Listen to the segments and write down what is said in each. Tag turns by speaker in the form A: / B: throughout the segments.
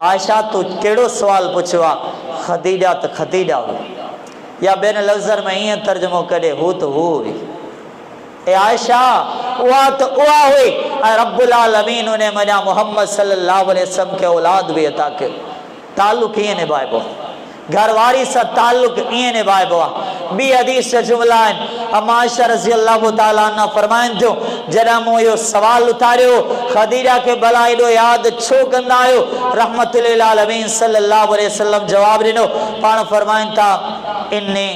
A: आयशा तू केड़ो सवाल पुछवा? खदीजा तो खदीजा हो, या बेन लफ्ज़र में ये तर्जुमो करे हु तो हु हुई। ए आयशा उहा तो उहा हुई। रब्बुल आलमीन उन्हें मजा मोहम्मद सल्लल्लाहु अलैहि वसल्लम के औलाद भी अता कयो। ताल्लुक ईअं निभाइबो, घरवारी सां ताल्लुक ईअं निभाइबो आहे। ॿी हदीस जा जुमला आहिनि। अम्मा आयशा रज़ी अल्लाह तआला अन्हा फरमाइनि थियूं, जॾहिं मूं इहो सवाल उथारियो खदीजा खे भला एॾो यादि छो कंदा आहियो, रहमतुल लिल आलमीन सल्लल्लाहु अलैहि वसल्लम जवाबु ॾिनो, पाण फरमाइनि था इन्नी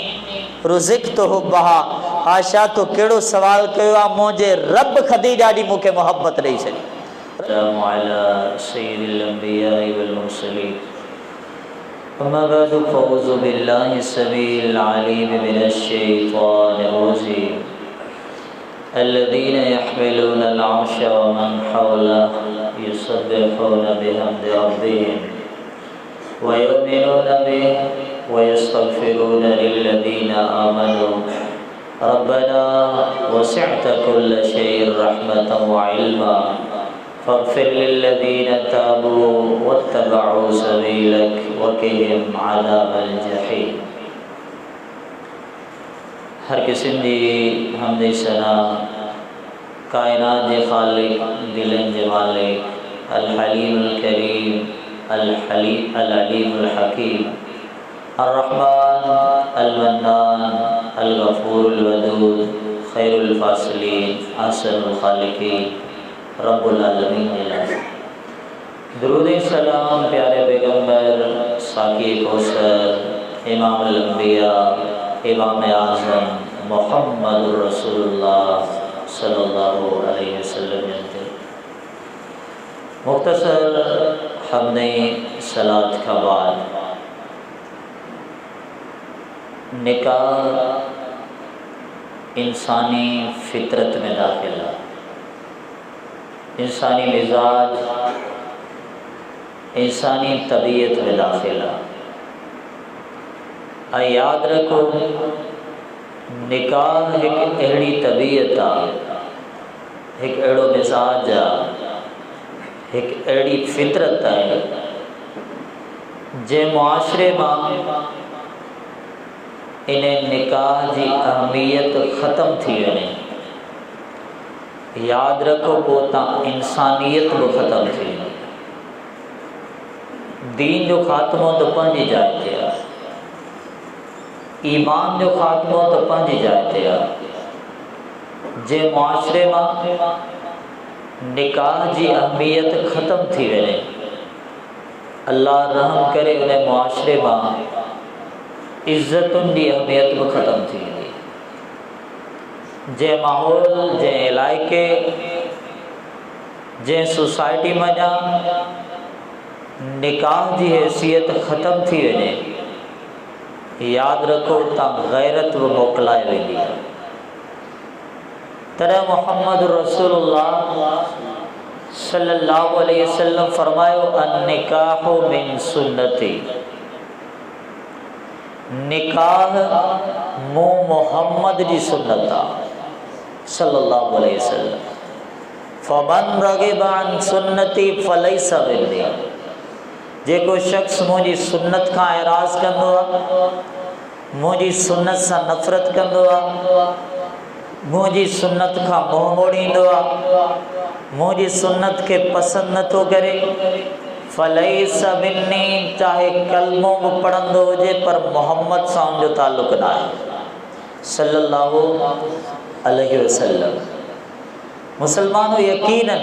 A: रुज़िक़्तु हुब्बहा। आयशा तो कहिड़ो सवाल कयो आहे, मुंहिंजे रब खदीजा ॾी मूंखे मोहब्बत ॾेई छॾी। अम्मा बाद फ़ौज़ु बिल्लाहि समीइल अलीम मिनश शैतानिर रजीम अल्लज़ीना यहमिलूनल अर्श व मन हौलहु युसब्बिहूना बिहम्दि रब्बिहिम व युमिनूना बिहि व यस्तग़फिरूना लिल्लज़ीना आमनू रब्बना वसिअता कुल्ला शैइन रहमतन व इल्मा फ़ग़फ़िर लिल्लज़ीना ताबू वत्तबअू सबीलक वक़िहिम अज़ाबल जहीम। हर किस्म दी हमद सना कायनात जे ख़ालिक दिलन जे मालिक अल हलीमुल करीम अल अलीमुल हकीम अर रहमान अल मन्नान अल गफूरुल वदूद खैरुल फासिलीन अहसनुल खालिकीन रब्बुल आलमीन। दुरूद सलाम प्यारे पैगम्बर साकी कौसर इमाम अल-अंबिया इमाम आज़म मुहम्मदुर रसूलुल्लाह सल्लल्लाहु अलैहि वसल्लम जनते मुख्तसर हमने सलात का बाद निकाह इंसानी फितरत में दाखिला, इंसानी मिजाज, इंसानी तबीयत में दाखिला। याद रखो निकाह एक अहिड़ी तबीयत आहे, एक अहिड़ो मिजाज आहे, एक अहिड़ी फितरत आहे जे मुआशरे मां इन निकाह जी अहमियत ख़त्म थी वञे। याद रखो पोइ तव्हां इंसानियत बि ख़त्म थी वञे। दीन जो ख़ात्मो तो पंहिंजी जाइ ते आहे, ईमान जो ख़ात्मो तो पंहिंजी जाइ ते आहे। जे मुआशरे मां निकाह जी अहमियत ख़त्म थी वञे, अल्लाह रहम करे उन मुआशरे मां इज़्ज़तुनि जी अहमियत भी ख़त्म थी वेंदी। जे माहौल, जे इलाइक़े, जे सोसाइटी में निकाह की हैसियत ख़त्म थी वञे, याद रखो तव्हां गैरत भी मोकिलाए वेंदी। तॾहिं मुहम्मद रसूलुल्लाह सल्लल्लाहु अलैहि वसल्लम फरमायो अन निकाहु मिन सुन्नती, निकाह मु मोहम्मद जी सुन्नत आहे सल्लल्लाहु अलैहि वसल्लम। फमन रगिबा अन सुन्नती फलैसा मिन्नी, जेको शख्स मुंहिंजी सुन्नत खां एराज़ कंदो आहे, मुंहिंजी सुन्नत सां नफ़रत कंदो आहे, मुंहिंजी सुन्नत खां मुंहुं मोड़ींदो आहे, मुंहिंजी सुन्नत खे पसंदि नथो करे, फलैसा मिन्नी, चाहे कलमो भी पढ़ंदो हुजे पर मोहम्मद सां उनजो ताल्लुक़ न आहे सल्लल्लाहु अलैहि वसल्लम। मुसलमानों यकीनन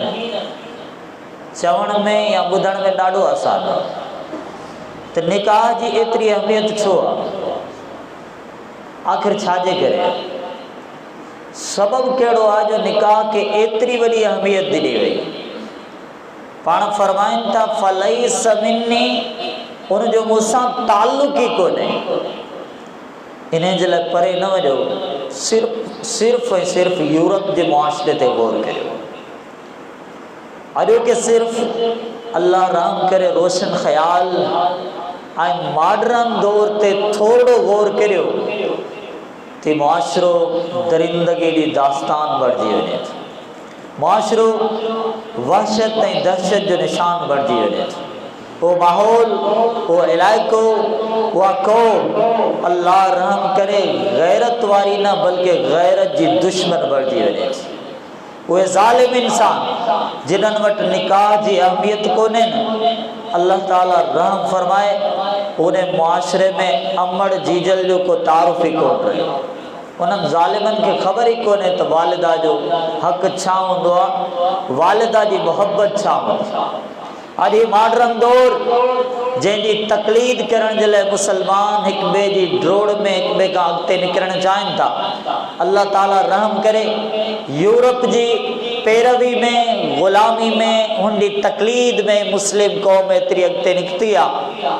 A: चवण में या ॿुधण में ॾाढो आसान आहे त निकाह जी एतिरी अहमियत छो आहे, आख़िर छाजे करे, सबब कहिड़ो आहे जो निकाह के एतिरी वॾी अहमियत ॾिनी वई। पाण फरमाइनि था फलैसा मिन्नी, उनजो मूंसां ताल्लुक़ ई कोन्हे। इन जे लाइ परे न वञो, सिर्फ़ ऐं सिर्फ़ यूरोप जे मुआशरे ते गौर करियो। अॼो के सिर्फ़ अल्लाह रहम करे रोशन ख़्याल ऐं मॉडर्न दौर ते थोरो गौर करियो त मुआशरो दरिंदगी जी दास्तान बणिजी वञे थो, मुआशरो वहशत ऐं दहशत जो निशान बणिजी वञे थो। वो माहौल, वो इलाइको, वो कौम अल्लाह रहम करे गैरत वारी न बल्कि गैरत जी दुश्मन बणिजी वञे। उहे ज़ालिम इंसान जिन्हनि वटि निकाह जी अहमियत कोन्हे न, अल्लाह ताला रहम फरमाए उन मुआशरे में अमड़ जीजल जो को तारुफ़ ई कोन रहे। उन्हनि ज़ालिमनि खे ख़बर ई कोन्हे त वालिदा जो हक़ छा हूंदो आहे, वालिदा जी मोहब्बत छा हूंदी आहे। अॼु ही मॉडर्न दौर जंहिंजी तक़लीद करण जे लाइ मुसलमान हिक ॿिए जी ड्रोड़ में हिक ॿिए खां अॻिते निकिरणु चाहिनि था। अल्लाह ताला रहम करे यूरोप जी पैरवी में, ग़ुलामी में, हुनजी तक़लीद में मुस्लिम क़ौम एतिरी अॻिते निकिती आहे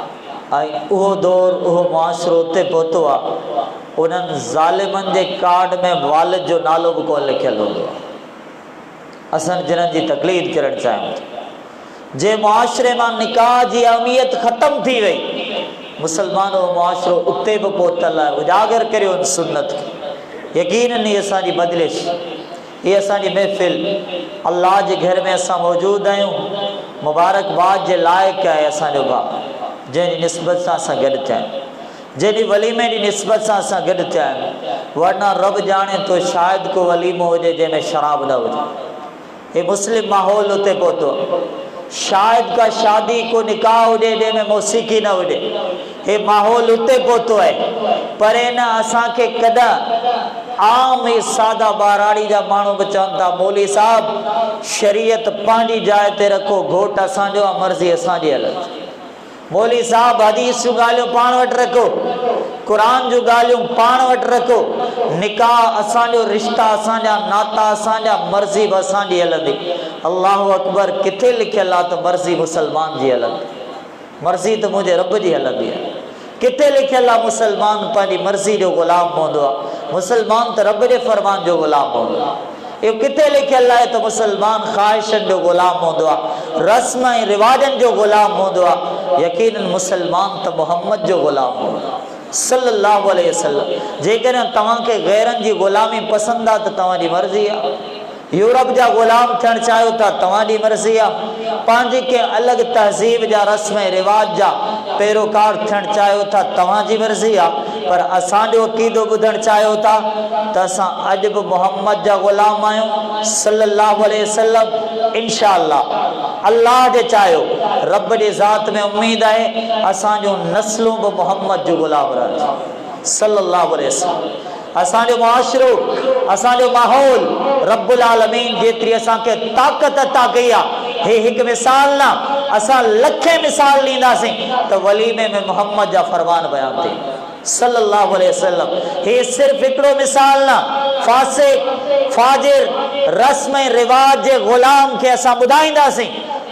A: ऐं उहो दौर, उहो मुआशिरो उते पहुतो आहे। उन्हनि ज़ालिमनि जे कार्ड में वालिद जो नालो बि कोन लिखियलु हूंदो आहे। असां जिन्हनि जी तक़लीद करणु चाहियूं था, जे मुआशरे मां निकाह जी अहमियत ख़त्म थी वई, मुसलमान वो मुआशरो उते बि पहुतल आहे। उजागर करियो उन सुन्नत खे। यकीनन ही असांजी मजलिस, ये असांजी महफ़िल अल्लाह जे घर में असां मौजूद आहियूं, मुबारकबाद जे लाइक़ु आहे असांजो भाउ, जंहिंजी निस्बत सां असां गॾु थिया आहियूं, जंहिंजी वलीमे जी निस्बत सां असां गॾु थिया आहियूं। वरना रब ॼाणे तो शायदि को वलीमो हुजे जंहिंमें शराब न हुजे। हे मुस्लिम माहौल उते पहुतो, शायदि का शादी को निकाह हुजे जंहिंमें मौसीक़ी न हुजे, हे माहौल उते पहुतो आहे। पर न असांखे कॾहिं आम ही सादा बाराड़ी जा माण्हू बि चवनि था मौली साहब शरीयत पंहिंजी जाइ ते रखो, घोट असांजो आहे, मर्ज़ी असांजी हलंदी। मौली साहब हदीस जूं ॻाल्हियूं पाण वटि रखो, क़ुरान जूं ॻाल्हियूं पाण वटि रखो, निकाह असांजो, रिश्ता असांजा, नाता असांजा, मर्ज़ी बि असांजी हलंदी। अल्लाहु अकबर, किथे लिखियलु आहे त मर्ज़ी मुसलमान जी हलंदी? मर्ज़ी त मुंहिंजे रब जी हलंदी आहे। किथे लिखियलु आहे मुसलमान पंहिंजी मर्ज़ी जो ग़ुलाम हूंदो आहे? मुसलमान त रब जे फ़रमान जो ग़ुलाम हूंदो आहे। इहो किथे लिखियलु आहे त मुसलमान ख़्वाहिशनि जो ग़ुलाम हूंदो आहे, रस्म ऐं रिवाजनि जो ग़ुलाम हूंदो आहे? यकीनन मुसलमान त मुहम्मद जो ग़ुलाम हूंदो आहे सल्लल्लाहु अलैहि वसल्लम। जेकॾहिं तव्हांखे गैरनि जी ग़ुलामी पसंदि आहे त तव्हांजी मर्ज़ी आहे। यूरोप जा ग़ुलाम थियणु चाहियो था, तव्हांजी मर्ज़ी आहे। पंहिंजी कंहिं अलॻि तहज़ीब जा, रस्म ऐं रिवाज जा पैरोकार थियणु चाहियो था, तव्हांजी मर्ज़ी आहे। पर असांजो अक़ीदो ॿुधणु चाहियो था त असां अॼु बि मुहम्मद जा ग़ुलाम आहियूं सल्लल्लाहु अलैहि वसल्लम। इंशाअल्लाह अल्लाह जे चाहियो, रब जी ज़ात में उम्मीद आहे असांजूं नस्लूं बि मुहम्मद जो ग़ुलाम रहंदियूं सल्लल्लाहु अलैहि वसल्लम। असांजो मुआशिरो, असांजो माहौल, रब्बुल आलमीन जेतिरी असांखे ताक़त अता कई आहे, हे हिकु मिसाल न, असां लखे मिसाल ॾींदासीं त वलीमे में मुहम्मद जा फरमान बयान थिए सल्लल्लाहु अलैहि वसल्लम। हे सिर्फ़ हिकिड़ो मिसाल न, फासिक, फाजिर, रस्म ऐं रिवाज जे ग़ुलाम खे असां ॿुधाईंदासीं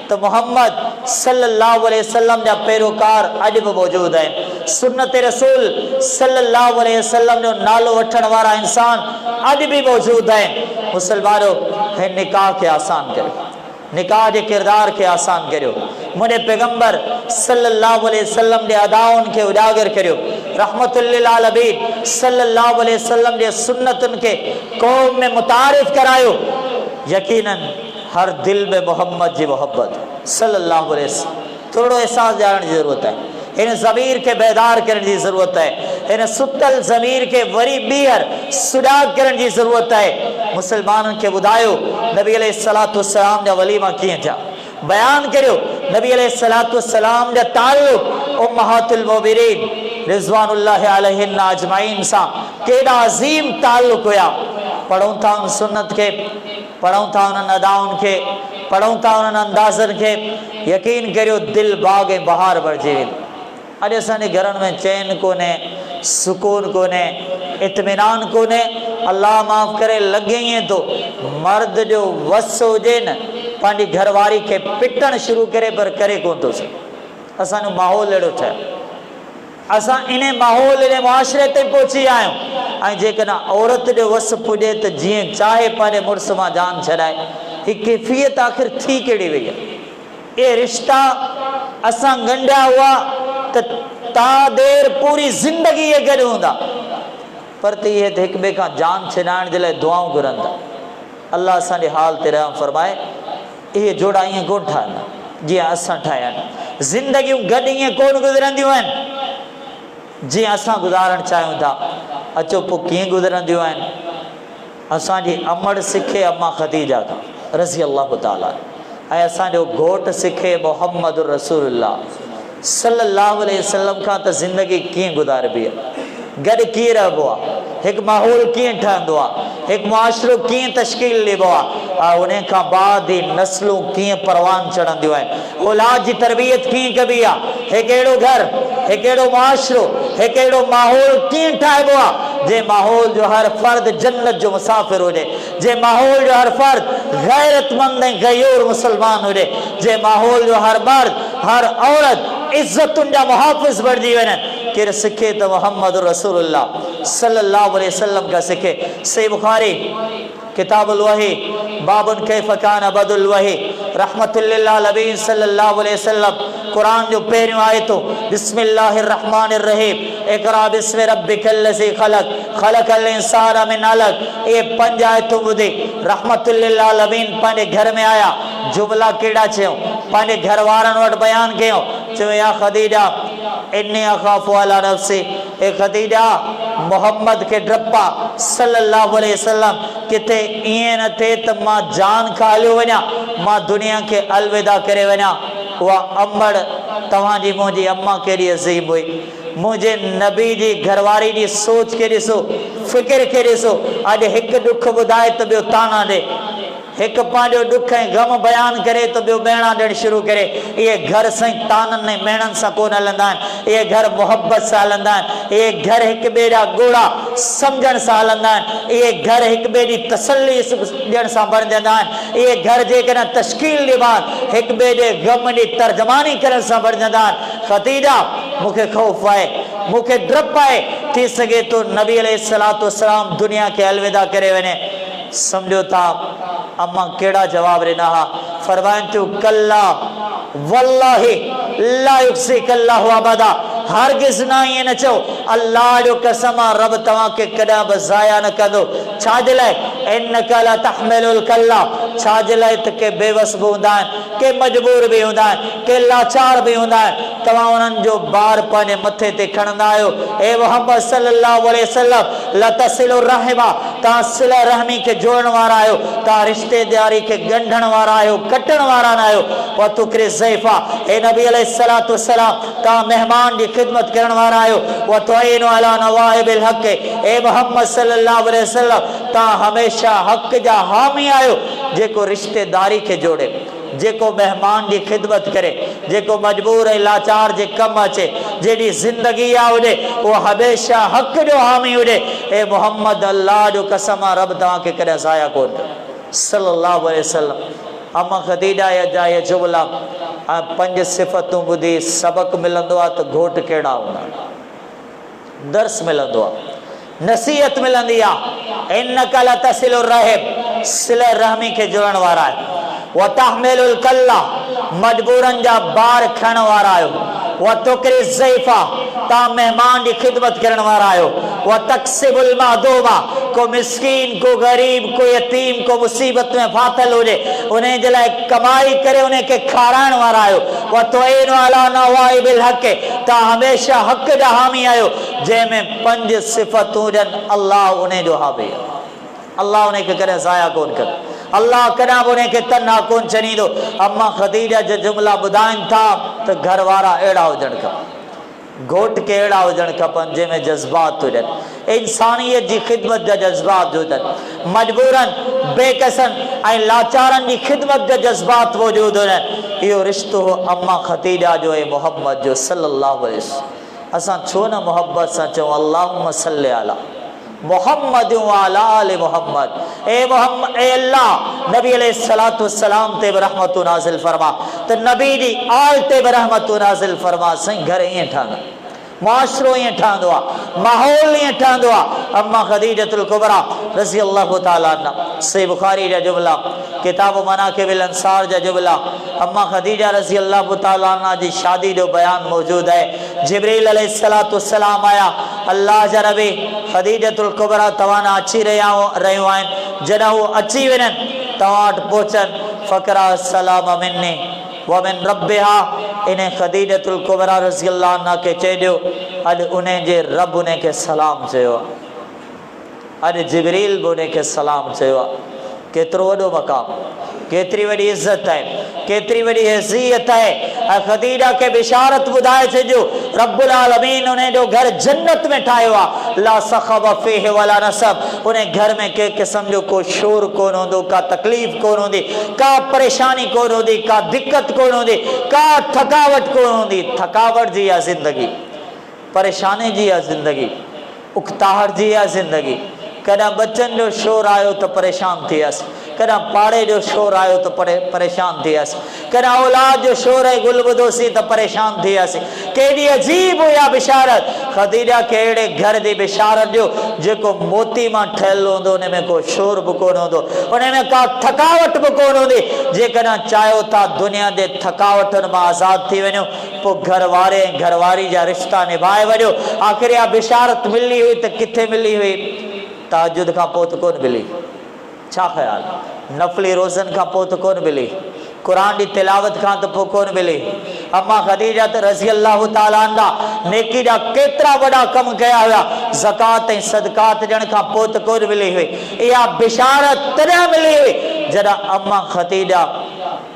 A: त मोहम्मद सल्लल्लाहु अलैहि वसल्लम जा पैरोकार अॼु बि मौजूद आहिनि। सुन्नत रसूल सल्लल्लाहु अलैहि वसल्लम जो नालो वठण वारा इंसान अॼु बि मौजूद आहिनि। मुसलमानो, हे निकाह खे आसान करियो, निकाह जे किरदार खे आसान करियो, मुंहिंजे पैगंबर सल्लल्लाहु अलैहि वसल्लम जे अदाउनि खे उजागर करियो, रहमतुल लिल आलमीन सल्लल्लाहु अलैहि वसल्लम जे सुन्नतुनि खे क़ौम में मुतारिफ़ करायो। यकीनन हर दिल में मोहम्मद जी मोहब्बत सल्लल्लाहु अलैहि वसल्लम। थोड़ो एहसास ॼाणण जी ज़रूरत है, इन ज़मीर के बेदार करण जी ज़रूरत है, इन सुतल ज़मीर के वरी ॿीहर सुजाग करण जी ज़रूरत है। मुसलमाननि खे ॿुधायो नबी अलैहिस्सलातु वस्सलाम जा वलीमा कीअं थिया, बयान करियो नबी अलैहिस्सलातु वस्सलाम जा ताल्लुक़ उम्महातुल मोमिनीन रिज़वानुल्लाहि अलैहिन्ना अजमाइन सां केॾा अज़ीम ताल्लुक़ हुया। पढ़ूं था उन सुन्नत खे, पढ़ूं था उन्हनि अदाउनि खे, पढ़ूं था उन्हनि अंदाज़नि खे, यकीन करियो दिल बाग़ ऐं बहार भरिजी वेंदो। अॼु असांजे घरनि में चैन कोन्हे, सुकून कोन्हे, इत्मीनान कोन्हे। अल्लाह माफ़ करे, लॻे ईअं थो मर्द जो वस हुजे न पंहिंजी घरवारी खे पिटणु शुरू करे, पर करे कोन थो सघे। असांजो माहौल अहिड़ो ठहियो, असां इन माहौल जे मुआशिरे ते पहुची विया आहियूं। ऐं जेकॾहिं औरत जो वस पुॼे त जीअं चाहे पंहिंजे मुड़ुस मां जान छॾाए, हीअ कैफ़ियत आख़िर थी कहिड़ी वई आहे? ये रिश्ता असां ॻंढिया हुआ त ता देर पूरी ज़िंदगी ये गॾु हूंदा, पर त इहे त हिक ॿिए खां जान छॾाइण जे लाइ दुआऊं घुरनि था। अल्लाह असांजे हाल ते रहम फरमाए, इहे जोड़ा ईअं कोन ठाहींदा जीअं असां ठाहिया आहिनि। ज़िंदगियूं गॾु ईअं कोन गुज़रंदियूं आहिनि जीअं असां गुज़ारणु चाहियूं था। अचो पोइ कीअं गुज़रंदियूं आहिनि। असांजी अमड़ सिखे अम्मा ख़दीजा खां रज़ी अल्लाह ताला, ऐं असांजो घोट सिखे मोहम्मद रसूलुल्लाह सल्लल्लाहु अलैहि वसल्लम खां त ज़िंदगी कीअं गुज़ारबी आहे, गॾु कीअं रहबो आहे, हिकु माहौल कीअं ठहंदो आहे, हिकु मुआशिरो कीअं तश्कील ॾिबो आहे, उन खां बाद ई नस्लूं कीअं परवान चढ़ंदियूं आहिनि, औलाद जी तरबियत कीअं कबी आहे, हिकु अहिड़ो घरु, हिकु अहिड़ो मुआशिरो, हिकु अहिड़ो माहौल कीअं ठाहिबो आहे जे माहौल जो हर फ़र्द जन्नत जो मुसाफ़िर हुजे, जे माहौल जो हर फ़र्द गैरतमंद ऐं गयूर मुसलमान हुजे, जे माहौल जो हर मर्द हर औरत इज़्ज़तुनि जा मुहाफ़िज़ बणिजी वञनि। केरु सिखे त मोहम्मद रसूलुल्लाह सल्लल्लाहु अलैहि वसल्लम का सिखे। सही बुखारी किताबुल वही बाबुन कैफ़ कान बदुल वही रहमतुल लिल आलमीन सल्लल्लाहु अलैहि वसल्लम कुरान जो पहिरियों आयतो बिस्मिल्लाहिर रहमानिर रहीम इक़रा बिस्मि रब्बिकल लज़ी खलक़ खलक़ल इंसान मिन अलक़। ये 5 आयतूं ॿुधी रहमतुल लिल आलमीन पंहिंजे घर में आया, जुमला कहिड़ा चयूं, पंहिंजे घर वारनि वटि बयानु कयूं, चयो या ख़दीजा इन्नी अख़ाफ़ु अला नफ़्सी, ए ख़दीजा मोहम्मद के डपा सल्लल्लाहु अलैहि वसल्लम किथे ईअं न थिए त मां जान खां हलियो वञा, मां दुनिया खे अलविदा करे वञा। उहा अमड़ तव्हांजी मुंहिंजी अम्मा केॾी अज़ीम हुई, मुंहिंजे नबी जी घरवारी जी सोच खे ॾिसो, फ़िक्र खे ॾिसो। अॼु हिकु ॾुख ॿुधाए त ॿियो ताना ॾे, हिकु पंहिंजो ॾुख ऐं ग़म बयानु करे त ॿियो ॿेड़ा ॾियणु शुरू करे। इहे घर साईं ताननि ऐं मेणनि सां कोन हलंदा आहिनि, इहे घर मोहबत सां हलंदा आहिनि, इहे घर हिकु ॿिए जा ॻोड़ा सम्झण सां हलंदा आहिनि, इहे घर हिकु ॿिए जी तसल्ली ॾियण सां बणजंदा आहिनि, इहे घर जेकॾहिं तश्कील ॾिबा हिकु ॿिए जे ग़म जी तर्जमानी करण सां बणजंदा आहिनि। ख़दीजा मूंखे ख़ौफ़ आहे, मूंखे डपु आहे, थी सघे थो नबी अलैहिस्सलातु वस्सलाम दुनिया खे अलविदा करे वञे। समझो था अम्मा केड़ा जवाब ॾिना हा, फरमाइनि थियूं कल्ला वल्लाहि ला युक्सिकल्लाहु अबदा, हरगिज़ न ईअं न चओ, अल्लाह जो कसम आहे रब तव्हांखे कॾहिं बि ज़ाया न कंदो। छाजे लाइ इन्नका ला तहमिलुल कल्ला, छाजे लाइ त के बेवस बि हूंदा आहिनि, के मजबूर बि हूंदा आहिनि, के लाचार बि हूंदा आहिनि, तव्हां उन्हनि जो बार पंहिंजे मथे ते खणंदा आहियो। ए मोहम्मद सल्लल्लाहु अलैहि वसल्लम लतसिलु रहमा, तव्हां सिला रहमी खे जोड़ण वारा आहियो, तव्हां रिश्तेदारी खे ॻंढण वारा आहियो, कटण वारा न आहियो। व तुकरि ज़ैफ़ा, ए नबी अलैहिस्सलातु वस्सलाम तव्हां मेहमान जी ख़िदमत करण वारा आहियो। व तुइनु अला नवाइबिल हक़, ए मोहम्मद सल्लल्लाहु अलैहि वसल्लम तव्हां हमेशा हक़ जा हामी आहियो, जेको रिश्तेदारी खे जोड़े, जेको मेहमान जी ख़िदमत करे, जेको मजबूर ऐं लाचार जे कमु अचे, जेॾी ज़िंदगी आहे हुजे उहो हमेशा हक़ जो हामी हुजे। ए मोहम्मद अल्लाह जो कसम आहे रब तव्हांखे कॾहिं ज़ाया कोन सल्लल्लाहु अलैहि वसल्लम। अम्मा ख़दीजा जा इहे जुमला 5 सिफ़तूं ॿुधी सबक़ मिलंदो आहे त घोट कहिड़ा हूंदा, दर्स मिलंदो आहे, नसीहत मिलंदी आहे। इन्नका लतसिलु रहम, सिले रहमी खे जुड़ण वारा आहियो। व तहमिलुल कल्ला, मजबूरनि जा बार खणण वारा आहियो। व तुकरि ज़ैफ़ा, तव्हां मेहमान जी ख़िदमत करण वारा आहियो। व तक्सिबुल मादूमा, को मिस्कीन, को गरीब, को यतीम, को मुसीबत में फाथल हुजे उन जे लाइ कमाई करे उन खे खाराइण वारा आहियो। व तुइनु अला नवाइबिल हक़, तव्हां हमेशा हक़ जा हामी आहियो। जंहिंमें 5 सिफ़तूं हुजनि अल्लाह उन जो हामी आहे, अल्लाह उन खे कॾहिं ज़ाया कोन कंदो, अल्लाह कॾहिं बि उन खे तन्हा कोन छॾींदो। अम्मा ख़दीजा जा जुमला ॿुधाइनि था त घर वारा अहिड़ा हुजणु खपनि, घोट के अहिड़ा हुजणु खपनि जंहिंमें जज़्बात हुजनि, इंसानियत जी ख़िदमत जा जज़्बात हुजनि, मजबूरनि बेकसनि ऐं लाचारनि जी ख़िदमत जा जज़्बात मौजूदु हुजनि। इहो रिश्तो हो अम्मा ख़दीजा जो ऐं मोहम्मद जो सल्लल्लाहु अलैहि वसल्लम। असां छो न मोहब्बत सां चऊं अल्लाहुम्मा सल्लि अला मोहम्मद व अला आलि मोहम्मद। ए मोहम्मद, ए अल्लाह नबी अलैहिस्सलातु वस्सलाम ते बि रहमत नाज़िल फरमा, त नबी जी आल ते बि रहमत नाज़िल फरमा। साईं घर ईअं ठहंदा, मुआशिरो ईअं ठहंदो आहे, माहौल ईअं ठहंदो आहे। अम्मा ख़दीजतुल कुबरा रज़ी अल्लाहु ताला अन्हा, सही बुखारी जा जुमला, किताब मनाक़िबिल अंसार जा जुमला। अम्मा ख़दीजा रज़ी अल्लाहु ताला अन्हा जी शादी जो बयान मौजूद है। जिब्रील अलैहिस्सलातु वस्सलाम आया, अल्लाह जा नबी ख़दीजतुल कुबरा तव्हां अची रहियूं आहिनि, जॾहिं हू अची वञनि तव्हां वटि पहुचनि, फ़क़रा सलाम मिन्नी, वमिन रब्बिहा इन्हें खदीजतुल कुबरा रज़ी अल्लाह अन्हा के चयो अॼु उन्हें जे रब उन्हें के सलाम चयो अॼु जिब्रील बि उन्हें के सलाम चयो केतिरो वॾो मक़ाम केतिरी वॾी इज़त है केतिरी वॾी हैसियत है खदीजा के बिशारत ॿुधाए छॾियो रब्बुल आलमीन उन्हें जो घर जन्नत में ठाहियो आहे ला सख़ब फीह वला नसब उन्हें घर में के क़िस्म जो को शोर कोन हूंदो का तकलीफ़ कोन हूंदी का परेशानी कोन हूंदी का दिक्कत कोन हूंदी का थकावट कोन हूंदी थकावट जी आहे ज़िंदगी परेशानी जी आहे ज़िंदगी उकताहट जी आहे ज़िंदगी कॾहिं बच्चन जो शोर आयो तो परेशान थी वियासीं कॾहिं पाड़े जो शोर आयो तो परेशान थी वियासीं कॾहिं औलाद जो शोर ऐं गुल ॿुधोसीं तो परेशान थी वियासीं केॾी अजीब हुई बिशारत खदीजा के अहिड़े घर जी बिशारत ॾियो जेको मोती मां ठहियलु हूंदो उन में को शोर बि कोन हूंदो उन में का थकावट बि कोन हूंदी जेकॾहिं चाहियो था दुनिया जे थकावटनि मां आज़ाद थी वञो पोइ घर वारे ऐं घरवारी जा रिश्ता निभाए वञो आख़िर इहा बिशारत मिली हुई त किथे मिली हुई ताजुद का पोत कोन मिली छा ख्याल नफली रोज़न का पोत कोन मिली कुरान की तिलावत का तो पोइ कोन मिली अम्मा खदीजा रज़ी अल्लाह ताला अन्हा नेकी जा केतिरा वॾा कम कया हुआ ज़कात ऐं सदकात ॾियण खां पोइ त कोन मिली हुई इहा बिशारत तॾहिं मिली हुई जॾहिं अम्मा खदीजा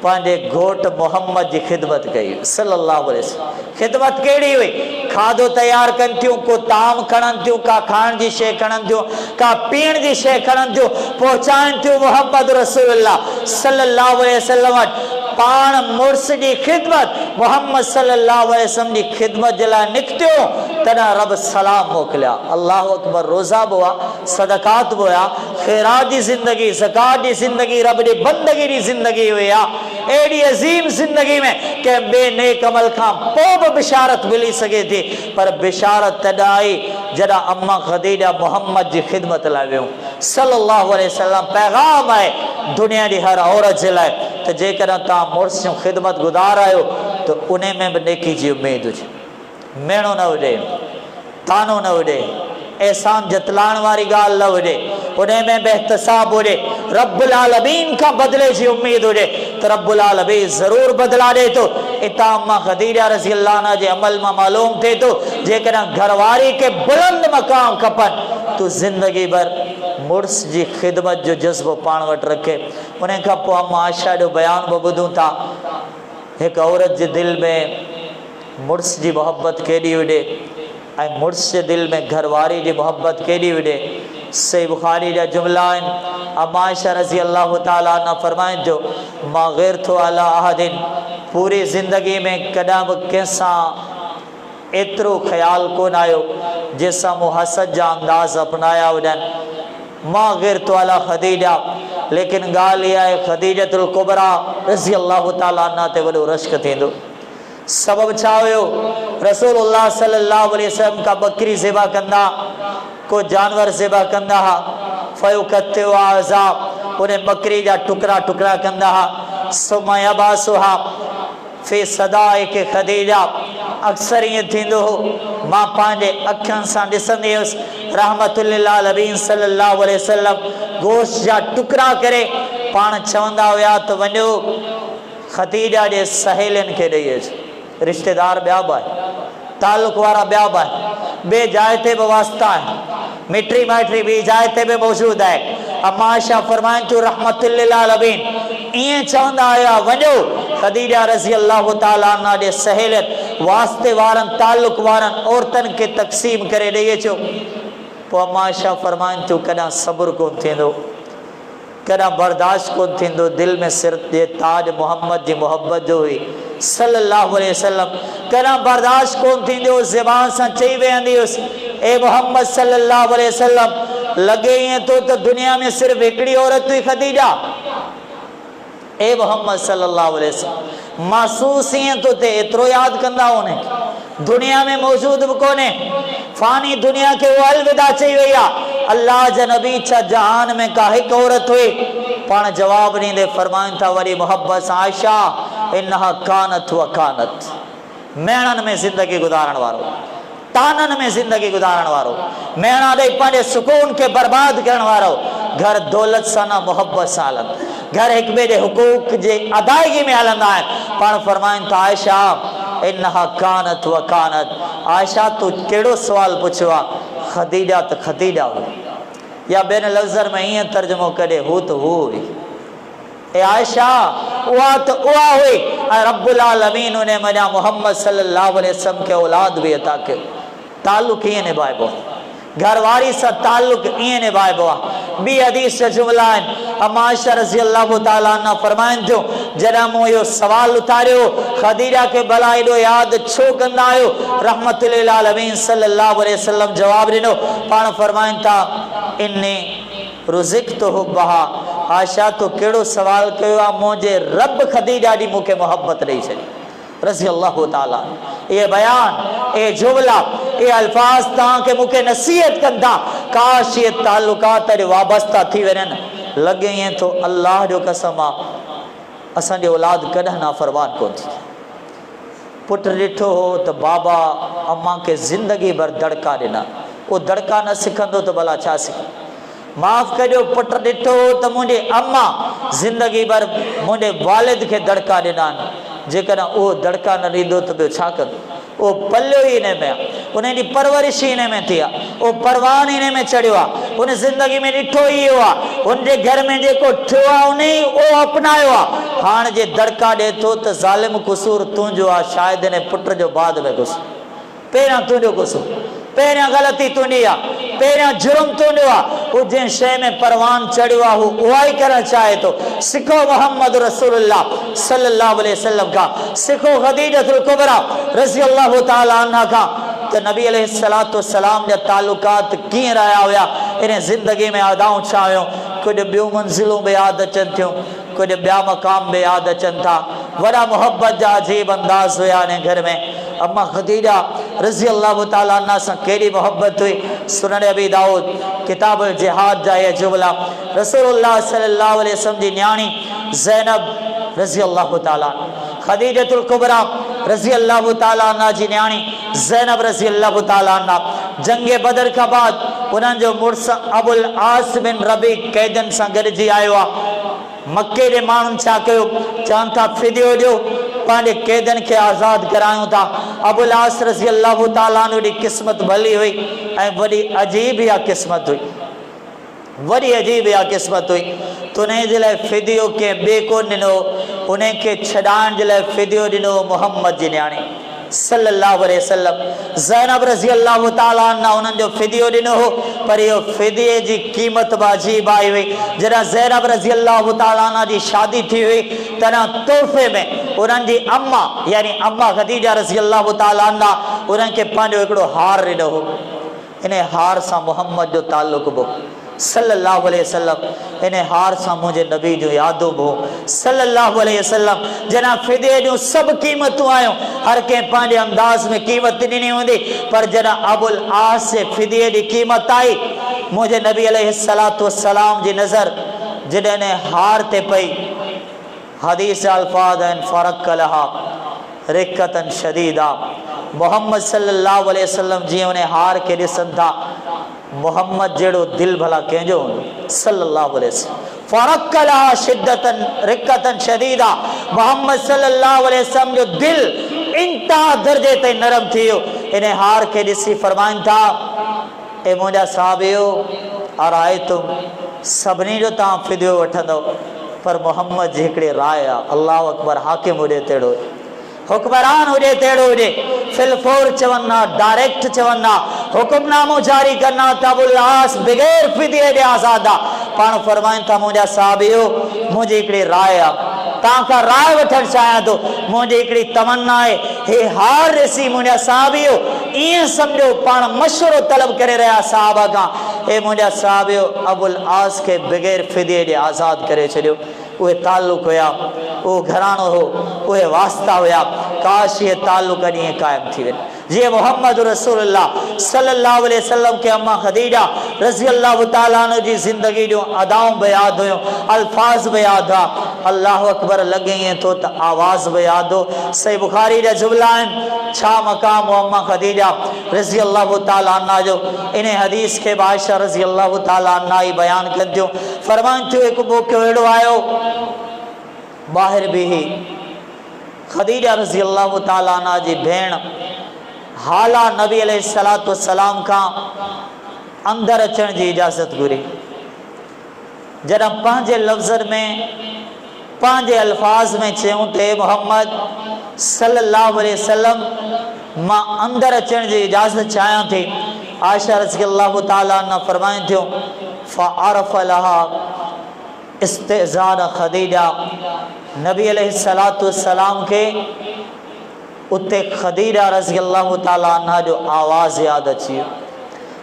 A: पंहिंजे घोट मोहम्मद की खिदमत कई सल्लल्लाहु अलैहि वसल्लम खिदमत कहिड़ी हुई खाधो तैयार कनि थियूं को ताम खणनि थियूं का खाइण जी शइ खणनि थियूं का पीअण जी शइ खणनि थियूं पहुचाइनि थियूं मोहम्मद रसूलुल्लाह सल्लल्लाहु अलैहि वसल्लम पाण मुर्स की खिदमत मोहम्मद सल्लल्लाहु अलैहि वसल्लम की खिदमत जे लाइ निकितियो तॾहिं रब सलाम मोकिलिया अल्लाहु अकबर रोज़ा बि हुआ सदकात बि हुआ ख़ैरात जी ज़िंदगी ज़कात जी ज़िंदगी रब जी बंदगी जी ज़िंदगी हुई एडी अजीम जिंदगी में के बे नेक अमल का पोइ बि बिशारत मिली सके थी पर बिशारत तॾहिं आई जॾहिं अम्मा खदीजा मोहम्मद की खिदमत लाइ वियूं सल्लल्लाहु अलैहि वसल्लम पैगाम आहे दुनिया की हर औरत जे लाइ त जेकॾहिं तव्हां मुड़ुस जूं ख़िदमत गुज़ार आहियो त उन में बि नेकी जी उमेद हुजे मेणो न हुजे तानो न हुजे एहसान जतलाइण वारी ॻाल्हि न हुजे उन में बि एहतसाब हुजे रब्बुल आलमीन का बदले जी उम्मीद हुजे तो रब्बुल आलमीन ज़रूर बदला दे तो इता अम्मा खदीजा रज़ी अल्लाह अन्हा जे अमल में मालूम थे तो जेकॾहिं घरवारी के बुलंद मकाम खपनि तो ज़िंदगी भर मुड़ुस जी खिदमत जो जज्बो पाण वटि रखे उन खां पोइ अम्मा आयशा जो बयान बि ॿुधूं था हिकु औरत जे दिलि में मुड़ुस जी मोहब्बत केॾी हुजे ऐं मुड़ुस जे दिलि में घरवारी जी मोहब्बत केॾी हुजे सही बुखारी जा जुमला आहिनि अम्मा आयशा रज़ी अल्लाह ताला अन्हा फरमाइनि जो मां ग़ैरतो अला अहदिन पूरी ज़िंदगी में कॾहिं बि कंहिंसां एतिरो ख़्यालु कोन आयो जंहिंसां मूं हसद जा अंदाज़ अपनाया हुजनि मां ग़ैरतो अला खदीजा लेकिन ॻाल्हि इहा आहे खदीजतुल कुबरा रज़ी अल्लाह ताला अन्हा ते वॾो रश्क थींदो सबब छा हुयो रसूलुल्लाह सल्लल्लाहु अलैहि वसल्लम का बकरी ज़िबा कंदा को जानवर ज़िबा कंदा हा फयुकत्तिउ आज़ाब उन्हें बकरी जा टुकड़ा टुकड़ा कंदा हा सुमा यबासुहा फी सदाए के खदीजा अक्सर ये थींदो हो मां पंहिंजे अखियुनि सां ॾिसंदी हुअसि रहमतुल लिल आलमीन सल्लल्लाहु अलैहि वसल्लम गोश्त जा टुकड़ा करे पाण चवंदा हुया त वञो खदीजा जे सहेलियुनि खे ॾेई अचो रिश्तेदार ॿिया बि आहे तालुक वारा ॿिया बि आहे ॿिए जाइ ते बि वास्ता आहे मिटी माइटी ॿी जाइ ते बि मौजूदु आहे अम्मा आयशा फरमाइनि थियूं रहमतुल लिल आलमीन ईअं चवंदा हुया वञो खदीजा रज़ी अल्लाह ताला अन्हा जे सहेलियत वास्ते वारनि तालुक वारनि औरतनि खे तक़सीम करे ॾेई अचो पोइ अम्मा आयशा फरमाइनि थियूं कॾहिं सब्र कोन थींदो कॾहिं बर्दाश्त कोन थींदो दिलि में सिर जे ताज मोहम्मद जी मोहब्बत जो हुई सल्लल्लाहु अलैहि वसल्लम कॾहिं बर्दाश्त कोन थींदो ज़बान सां चई वेहंदी हुअसि ए मोहम्मद सल्लल्लाहु अलैहि वसल्लम लॻे ईअं थो त दुनिया में सिर्फ़ु हिकिड़ी औरत हुई खदीजा ए मोहम्मद सल्लल्लाहु अलैहि वसल्लम महसूस ईअं थो थिए एतिरो यादि कंदा उन्हें दुनिया में मौजूद भी कोने फानी दुनिया के वो अलविदा चई वही अल्लाह जा नबी छा जहान में का एक औरत हुई पान जवाब ॾींदे फरमाइन था वरी मोहब्बत सां आयशा इन्हा कानत व कानत मेणन में जिंदगी गुजारण वारो तानन में जिंदगी गुजारण वारो मेणा ॾेई पंहिंजे सुकून के बर्बाद करण वारो घर दौलत सां न मोहब्बत सां हलनि घर हिक ॿिए जे हुकूक जे अदायगी में हलंदा आहिनि। पाण फरमाइनि था आयशा इन्हा कानत व कानत, आयशा तूं कहिड़ो सुवाल पुछियो आहे, ख़दीजा त ख़दीजा हुई, या ॿियनि लफ़्ज़नि में ईअं तर्जुमो करे हू त हू हुई। ए आयशा उहा त उहा हुई ऐं रब्बुल आलमीन उन मञा मोहम्मद सल्लल्लाहु अलैहि वसल्लम खे औलाद बि अता कयो। ताल्लुक़ ईअं निभाइबो, घरवारी सां ताल्लुक़ ईअं निभाइबो आहे। ॿी हदीस जा जुमला आहिनि, अम्मा आयशा रज़ी अल्लाह तआला अन्हा फरमाइनि थियूं जॾहिं मूं इहो सवाल उथारियो ख़दीजा खे भला एॾो यादि छो कंदा आहियो, रहमतुल लिल आलमीन सल्लल्लाहु अलैहि वसल्लम जवाब ॾिनो, पाण फरमाइनि था इन्नी रुज़िक़्तु हुब्बहा, आयशा तो कहिड़ो सवाल कयो आहे, मुंहिंजे रब ख़दीजा ॾी मूंखे मोहब्बत ॾेई छॾी रज़ी अल्लाह ताला। ये बयान, ये जुमला, ये अल्फाज तव्हांखे मूंखे नसीहत कनि था, काश ये ताल्लुकात वाबस्ता थी वञनि। लॻे ईअं थो अल्लाह जो कसम आहे असांजी औलाद कॾहिं नाफ़रमान कोन थी। पुटु ॾिठो हो त बाबा अम्मा खे ज़िंदगी भर दड़का ॾिना, उहो दड़का न सिखंदो त भला छा सिखंदो। माफ़ कजो, पुटु ॾिठो त मुंहिंजी अम्मा ज़िंदगी भर मुंहिंजे वालिद खे दड़का ॾिना आहिनि, जेकॾहिं उहो दड़का न ॾींदो त ॿियो छा कंदो। उहो पलियो ई हिन में आहे, उन जी परवरिश ई हिन में थी आहे, उहो परवान हिन में चढ़ियो आहे, उन ज़िंदगी में ॾिठो ई इहो आहे, उनजे घर में जेको थियो आहे उन ई उहो अपनायो आहे। हाणे जे दड़का ॾिए थो त ज़ालिम क़सूर तुंहिंजो आहे, शायदि हिन पुट जो बाद में क़सूर, पहिरियां तुंहिंजो क़सूर, पहिरियां ग़लती तुंहिंजी आहे, पहिरियां जुर्म तुंहिंजो आहे। उहो जंहिं शइ में परवान चढ़ियो आहे हू उहा ई करणु चाहे थो। सिखो मोहम्मद रसूलुल्लाह सल्लल्लाहु अलैहि वसल्लम खां, सिखो ख़दीजतुल कुबरा रज़ी अल्लाह ताला अन्हा खां त नबी अलैहिस्सलातु वस्सलाम जा ताल्लुकात कीअं रहिया हुया, इन ज़िंदगी में अदाऊं छा हुयूं। कुझु ॿियूं मंज़िलूं बि यादि अचनि थियूं, कुझु ॿिया मक़ाम बि यादि अचनि था। वॾा मोहब्बत जा अजीब अंदाज़ हुया इन घर में। अम्मा ख़दीजा रज़ी अल्लाह ताला अन्हा सां केॾी मोहब्बत हुई। सुनन अबी दाऊद किताब जिहाद जा ये जुमला, रसूलुल्लाह सल्लल्लाहु अलैहि वसल्लम जी न्याणी ज़ैनब रज़ी अल्लाह ताला, ख़दीजतुल कुबरा रज़ी अल्लाह ताला अन्हा जी न्याणी ज़ैनब रज़ी अल्लाह ताला अन्हा, जंग बदर खां बाद उन्हनि जो मुड़ुस अबुल आस बिन रबी कैदनि सां गॾिजी आयो आहे। मके जे माण्हुनि छा कयो, चवनि था फिदियो ॾियो, पंहिंजे कैदनि खे आज़ादु करायूं था। अबुल आस रज़ी अल्लाह ताला अन्हु जी क़िस्मत भली हुई ऐं वॾी अजीब इहा क़िस्मत हुई, वॾी अजीब इहा क़िस्मत हुई। त उन जे लाइ फिदियो कंहिं ॿिए कोन ॾिनो, उन खे छॾाइण जे लाइ फिदियो ॾिनो मोहम्मद जी न्याणी सल्लल्लाहु अलैहि वसल्लम। ज़ैनब रज़ी अल्लाह ताला अन्हा उन्हनि जो फिदियो ॾिनो हो, पर इहो फिदिये जी क़ीमत बि अजीब आई हुई। जॾहिं ज़ैनब रज़ी अल्लाह ताला अन्हा जी शादी थी हुई तॾहिं तोहफ़े में उन्हनि जी अम्मा यानी अम्मा ख़दीजा रज़ी अल्लाह ताला अन्हा उन्हनि खे पंहिंजो हिकिड़ो हार ॾिनो हो। इन हार सां मोहम्मद जो ताल्लुक़ बि सल्लल्लाहु अलैहि वसल्लम, इन हार सां मुंहिंजे नबी जो यादो बि सल्लल्लाहु अलैहि वसल्लम। जना फिदे जूं सभु क़ीमतूं आयूं, हर कंहिं पंहिंजे अंदाज़ में क़ीमत ॾिनी हूंदी, पर जॾहिं अबुल आस जे फिदे जी क़ीमत आई, मुंहिंजे नबी अलैहिस्सलातु वस्सलाम जी नज़र जॾहिं इन हार ते पई, हदीस अल्फाज़ आहिनि फ़रक़ लहा रिक़तन शदीदा, मोहम्मद सल्लल्लाहु अलैहि वसल्लम जीअं उन हार खे ॾिसनि था, मोहम्मद जहिड़ो दिल भला कंहिंजो सल्लल्लाहु अलैहि वसल्लम। फ़रक़ लहा शिद्दतन रिक़तन शदीदा, मोहम्मद सल्लल्लाहु अलैहि वसल्लम जो दिल इंतहा दर्जे ते नरम थी वियो। इन हार खे ॾिसी फरमाइनि था, ए मुंहिंजा साहबियो आराए तुम, सभिनी जो तव्हां फिदियो वठंदो, पर मोहम्मद जी हिकिड़ी राय आहे, अल्लाह अकबर, हाकिम हुजे तहिड़ो, हुक्मरान हुजे तहिड़ो हुजे, फिलफोर चवंदा, डायरेक्ट चवंदा, हुक्मनामो जारी करना त अबुल आस बग़ैर फिदिये जे आज़ाद आहे। पाण फरमाइनि था, मुंहिंजा साहबियो मुंहिंजी हिकिड़ी राय आहे, तव्हां खां राय वठणु चाहियां थो, मुंहिंजी हिकिड़ी तमन्ना आहे, हे हार ॾिसी मुंहिंजा साहबियो ईअं सम्झो पाण मशवरो तलब करे रहिया साहबा खां, हे मुंहिंजा साहबियो अबुल आस खे बग़ैर फिदिये जे आज़ाद करे छॾियो। उहे ताल्लुक़ हुया, उहो घराणो हो, उहे वास्ता हुया, काश इहे ताल्लुक़ ॾींहं क़ाइमु थी वञे जीअं मोहम्मद रसूलुल्लाह सल्लल्लाहु अलैहि वसल्लम के अम्मा खदीजा रज़ी अल्लाह ताला अन्हा जी ज़िंदगी जो अदाऊं बि यादि हुयूं, अल्फाज बि यादि हुआ। अल्लाह अकबर लॻे थो त आवाज़ बि यादि हो। सही बुखारी जा जुमला आहिनि, छा मक़ाम हो अम्मा खदीजा रज़ी अल्लाह ताला अन्हा जो। इन हदीस के आयशा रज़ी अल्लाह ताला अन्हा ही बयान कनि थियूं, फरमाइनि थियूं हिकु मौक़ो अहिड़ो आयो ॿाहिरि बीही खदीजा रज़ी अल्लाह ताला अन्हा जी भेण हाला नबी अलैहिस्सलातु वस्सलाम खां अंदर अचण जी इजाज़त घुरी। जॾहिं पंहिंजे लफ़्ज़नि में पंहिंजे अल्फाज में चयूं ते मोहम्मद सल्लल्लाहु अलैहि वसल्लम मां अंदर अचण जी इजाज़त चाहियां थी, आयशा रज़ी अल्लाह ताला अन्हा फरमाइनि थियूं फ़अरफ़ लहा इस्तिज़ान खदीजा, नबी अलैहिस्सलातु वस्सलाम के उते खदीजा रज़ी अल्लाह ताला अन्हा जो आवाज़ यादि अची वियो।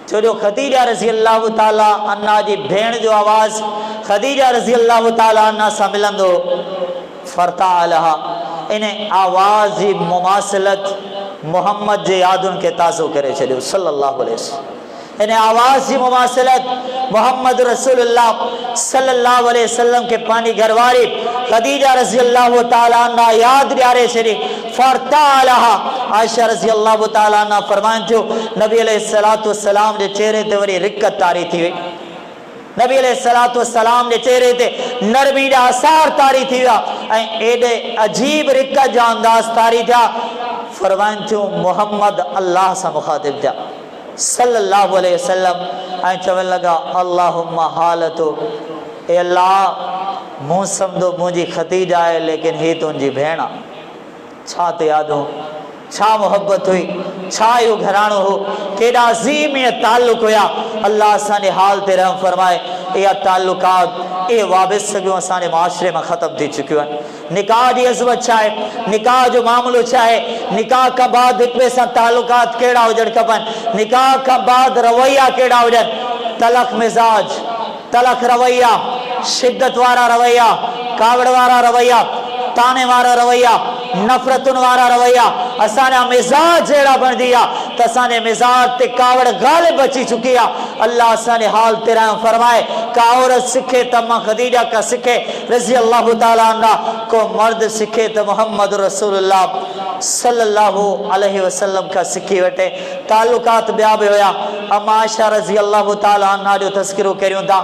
A: छो जो खदीजा रज़ी अल्लाह ताला अन्हा जी भेण जो आवाज़ खदीजा रज़ी अल्लाह ताला अन्हा सां मिलंदो। फरता अलहा, इन आवाज़ जी मुमासिलत मोहम्मद जे यादुनि खे ताज़ो करे छॾियो सल्लल्लाहु अलैहि वसल्लम। इन आवाज़ जी मुमासिलत मोहम्मद रसूलुल्लाह सल्लल्लाहु अलैहि वसल्लम के पंहिंजी घरवारी खदीजा रज़ी अल्लाह ताला अन्हा यादि ॾियारे छॾी। फरता अलहा, आयशा रज़ी अल्लाह ताला अन्हा फरमाइनि थियूं नबी अलैहिस्सलातु वस्सलाम जे चेहरे ते वरी रिक़त तारी थी वई। नबी अलैहिस्सलातु वस्सलाम जे चेहरे ते नरमी जा आसार तारी थी विया ऐं एॾे अजीब रिक़त जा अंदाज़ तारी थिया। फरमाइनि थियूं मोहम्मद अल्लाह सां मुखातिब थिया सल्लल्लाहु अलैहि वसल्लम ऐं चवणु लॻा अल्लाहुम्मा हालतो, ए अल्लाह मूं सम्झो मुंहिंजी खदीजा आहे लेकिन ही तुंहिंजी भेण आहे। छा ते यादि हो, छा मोहब्बत हुई, छा इहो घराणो हो, केॾा अज़ीम इहे ताल्लुक़ हुया। अल्लाह असांजे हाल ते रहम फरमाए। इहा ताल्लुकात इहे वाबस्तगियूं असांजे माशरे में ख़तमु थी चुकियूं आहिनि। निकाह जी अज़मत छा आहे, निकाह जो मामिलो छा आहे, निकाह खां बाद हिक ॿिए सां ताल्लुकात कहिड़ा हुजणु खपनि, निकाह खां बाद रवैया कहिड़ा हुजनि। तलख मिज़ाज, तलख रवैया, शिद्दत वारा रवैया, कावड़ वारा रवैया, ताने वारा रवैया, नफ़रतुनि वारा रवैया, असांजा मिज़ाज अहिड़ा बणिजी विया त असांजे मिज़ाज ते कावड़ ग़ालिब अची चुकी आहे। अल्लाह असांजे हाल ते रहम फरमाए। का औरत सिखे त मां खदीजा का सिखे रज़ी अल्लाह ताला अन्हा, को मर्द सिखे त मोहम्मद रसूलुल्लाह सल्लल्लाहु अलैहि वसल्लम का सिखी वठे। ताल्लुकात ॿिया बि हुया। अम्मा आयशा रज़ी अल्लाह ताला अन्हा जो तज़किरो करियूं था,